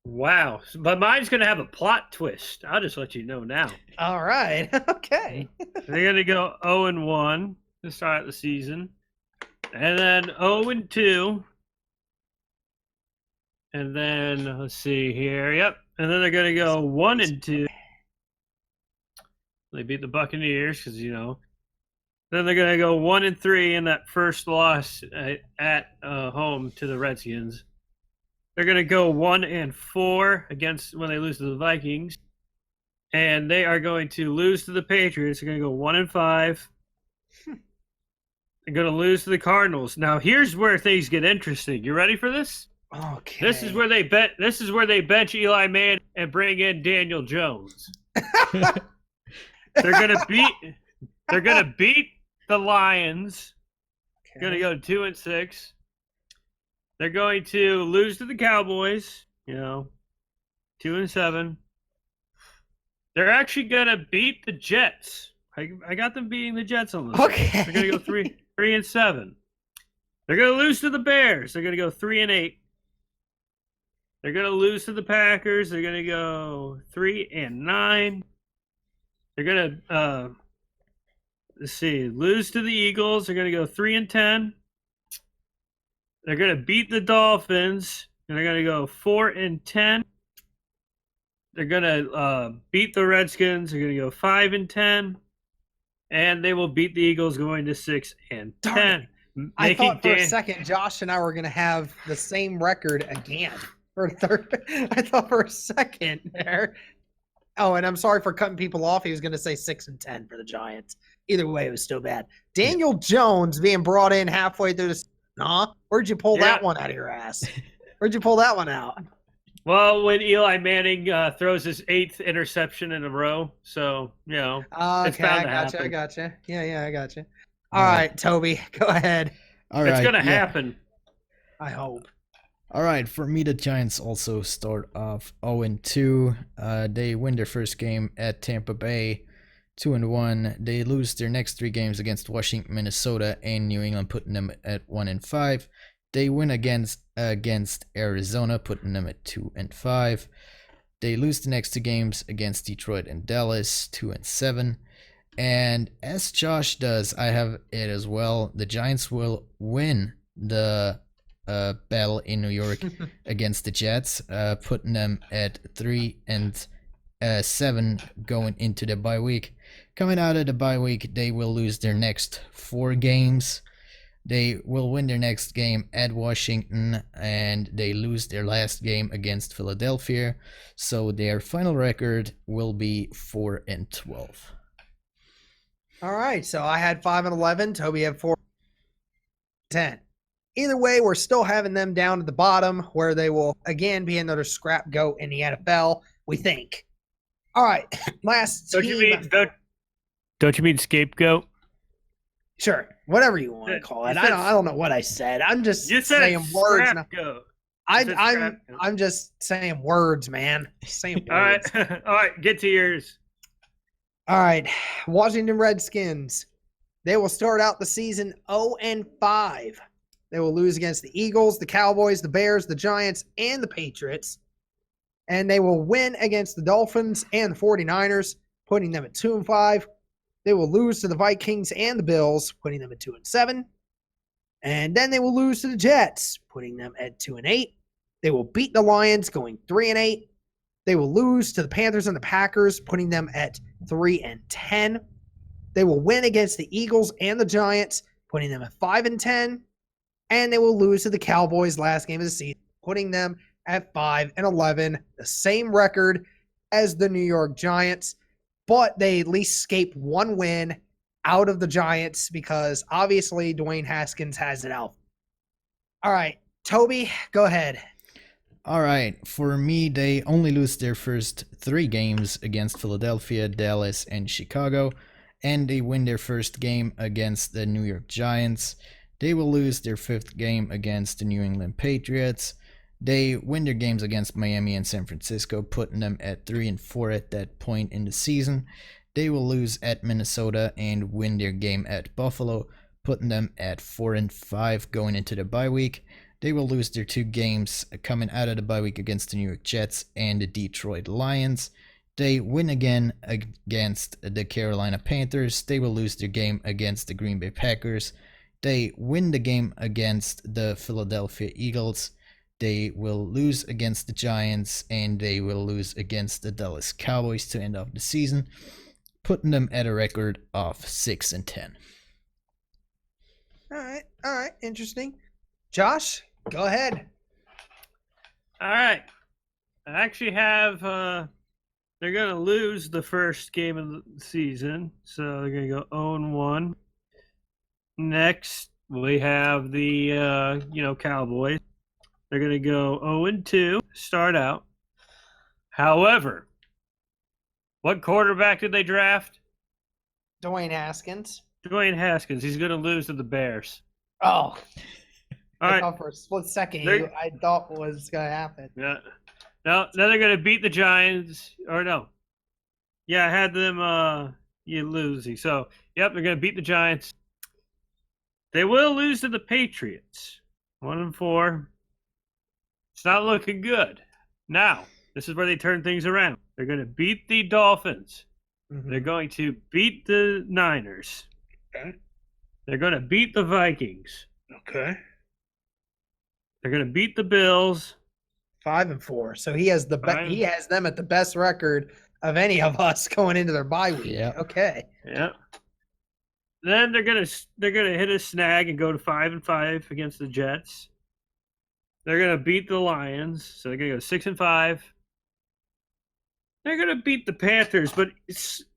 Wow. But mine's going to have a plot twist. I'll just let you know now. All right. Okay. They're going to go 0-1 to start the season. And then 0-2. And then, let's see here. Yep. And then they're going to go 1-2. They beat the Buccaneers because, Then they're going to go 1-3 in that first loss at home to the Redskins. They're going to go 1-4 against when they lose to the Vikings. And they are going to lose to the Patriots. They're going to go 1-5. They're going to lose to the Cardinals. Now, here's where things get interesting. You ready for this? Okay. This is where they bench Eli Manning and bring in Daniel Jones. They're going to beat the Lions. Okay. Going to go 2-6. They're going to lose to the Cowboys, 2-7. They're actually going to beat the Jets. I got them beating the Jets on this. Okay. They're going to go 3-7. They're going to lose to the Bears. They're going to go 3-8. They're going to lose to the Packers. They're going to go 3-9. They're going to lose to the Eagles. They're going to go 3-10. They're going to beat the Dolphins, and they're going to go 4-10. They're going to beat the Redskins. They're going to go 5-10, and they will beat the Eagles, going to 6-10. I thought for a second Josh and I were going to have the same record again for third. I thought for a second there. Oh, and I'm sorry for cutting people off. He was going to say 6-10 for the Giants. Either way, it was still bad. Daniel Jones being brought in halfway through the. Nah, where'd you pull that one out of your ass? Where'd you pull that one out? Well, when Eli Manning throws his 8th interception in a row, so it's bound to happen. I gotcha. Yeah, I gotcha. All right, Toby, go ahead. All right, it's gonna happen. I hope. All right, for me, the Giants also start off 0-2. They win their first game at Tampa Bay, 2-1. They lose their next 3 games against Washington, Minnesota, and New England, putting them at 1-5. They win against Arizona, putting them at 2-5. They lose the next 2 games against Detroit and Dallas, 2-7. And as Josh does, I have it as well. The Giants will win the battle in New York against the Jets, putting them at 3-7 going into the bye week. Coming out of the bye week, they will lose their next 4 games. They will win their next game at Washington, and they lose their last game against Philadelphia. So their final record will be 4-12. All right, so I had 5-11. Toby had 4-10. Either way, we're still having them down at the bottom, where they will again be another scrap goat in the NFL, we think. All right, last team. Don't you mean scapegoat? Sure, whatever you want to call it. I don't know what I said. I'm just saying words. I'm just saying words, man. Saying words. All right, get to yours. All right, Washington Redskins. They will start out the season 0-5. They will lose against the Eagles, the Cowboys, the Bears, the Giants, and the Patriots. And they will win against the Dolphins and the 49ers, putting them at 2-5. They will lose to the Vikings and the Bills, putting them at 2-7. And then they will lose to the Jets, putting them at 2-8. They will beat the Lions, going 3-8. They will lose to the Panthers and the Packers, putting them at 3-10. They will win against the Eagles and the Giants, putting them at 5-10. And they will lose to the Cowboys last game of the season, putting them at 5-11, the same record as the New York Giants. But they at least escape one win out of the Giants because obviously Dwayne Haskins has it out. All right, Toby, go ahead. All right, for me, they only lose their first 3 games against Philadelphia, Dallas, and Chicago, and they win their first game against the New York Giants. They will lose their 5th game against the New England Patriots. They win their games against Miami and San Francisco, putting them at 3-4 at that point in the season. They will lose at Minnesota and win their game at Buffalo, putting them at 4-5 going into the bye week. They will lose their 2 games coming out of the bye week against the New York Jets and the Detroit Lions. They win again against the Carolina Panthers. They will lose their game against the Green Bay Packers. They win the game against the Philadelphia Eagles. They will lose against the Giants, and they will lose against the Dallas Cowboys to end off the season, putting them at a record of 6-10. All right, interesting. Josh, go ahead. All right. I actually have they're going to lose the first game of the season, so they're going to go 0-1. Next, we have the Cowboys. They're going to go 0-2, start out. However, what quarterback did they draft? Dwayne Haskins. Dwayne Haskins. He's going to lose to the Bears. Oh. All I right. thought for a split second I thought was going to happen. Yeah. No, then they're going to beat the Giants. Or no. Yeah, I had them losing. So, yep, they're going to beat the Giants. They will lose to the Patriots. 1-4. It's not looking good. Now, this is where they turn things around. They're going to beat the Dolphins. Mm-hmm. They're going to beat the Niners. Okay. They're going to beat the Vikings. Okay. They're going to beat the Bills. 5-4. So he has he has them at the best record of any of us going into their bye week. Yeah. Okay. Yeah. Then they're gonna hit a snag and go to 5-5 against the Jets. They're gonna beat the Lions, so they're gonna go 6-5. They're gonna beat the Panthers, but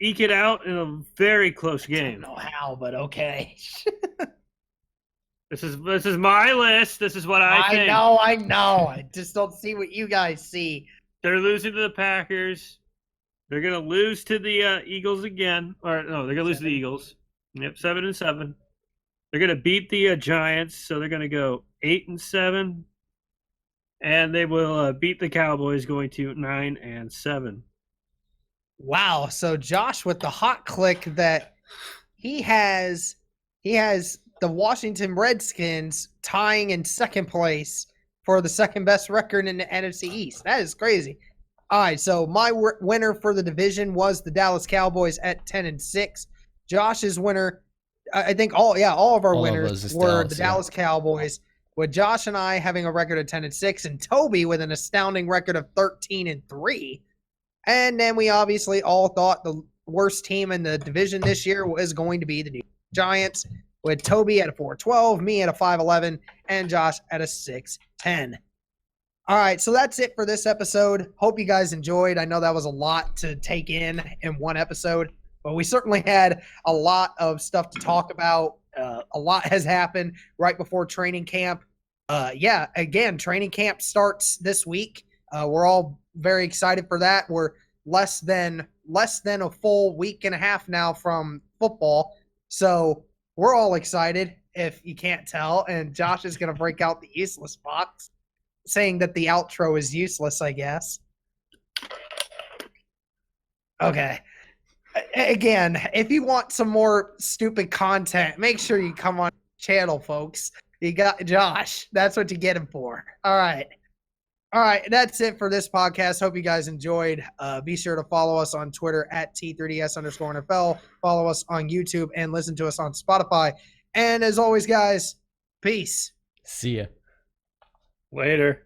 eke it out in a very close game. I don't know how, but okay. This is my list. This is what I think. I know. I just don't see what you guys see. They're losing to the Packers. They're gonna lose to the Eagles again. Or no, they're gonna lose to the Eagles. Yep, 7-7. They're gonna beat the Giants, so they're gonna go 8-7, and they will beat the Cowboys, going to 9-7. Wow. So Josh with the hot click that he has the Washington Redskins tying in second place for the second best record in the NFC East. That is crazy. All right, so my winner for the division was the Dallas Cowboys at 10-6. Josh's winner, I think all of our winners were the Dallas Cowboys, with Josh and I having a record of 10-6, and Toby with an astounding record of 13-3. And then we obviously all thought the worst team in the division this year was going to be the New York Giants, with Toby at a 4-12, me at a 5-11, and Josh at a 6-10. All right, so that's it for this episode. Hope you guys enjoyed. I know that was a lot to take in one episode, but we certainly had a lot of stuff to talk about. A lot has happened right before training camp. Again, training camp starts this week. We're all very excited for that. We're less than a full week and a half now from football, so we're all excited, if you can't tell. And Josh is going to break out the useless box, saying that the outro is useless, I guess. Okay. Again, if you want some more stupid content, make sure you come on the channel, folks. You got Josh. That's what you get him for. All right. All right, that's it for this podcast. Hope you guys enjoyed. Be sure to follow us on Twitter at T3DS_NFL. Follow us on YouTube and listen to us on Spotify. And as always, guys, peace. See ya. Later.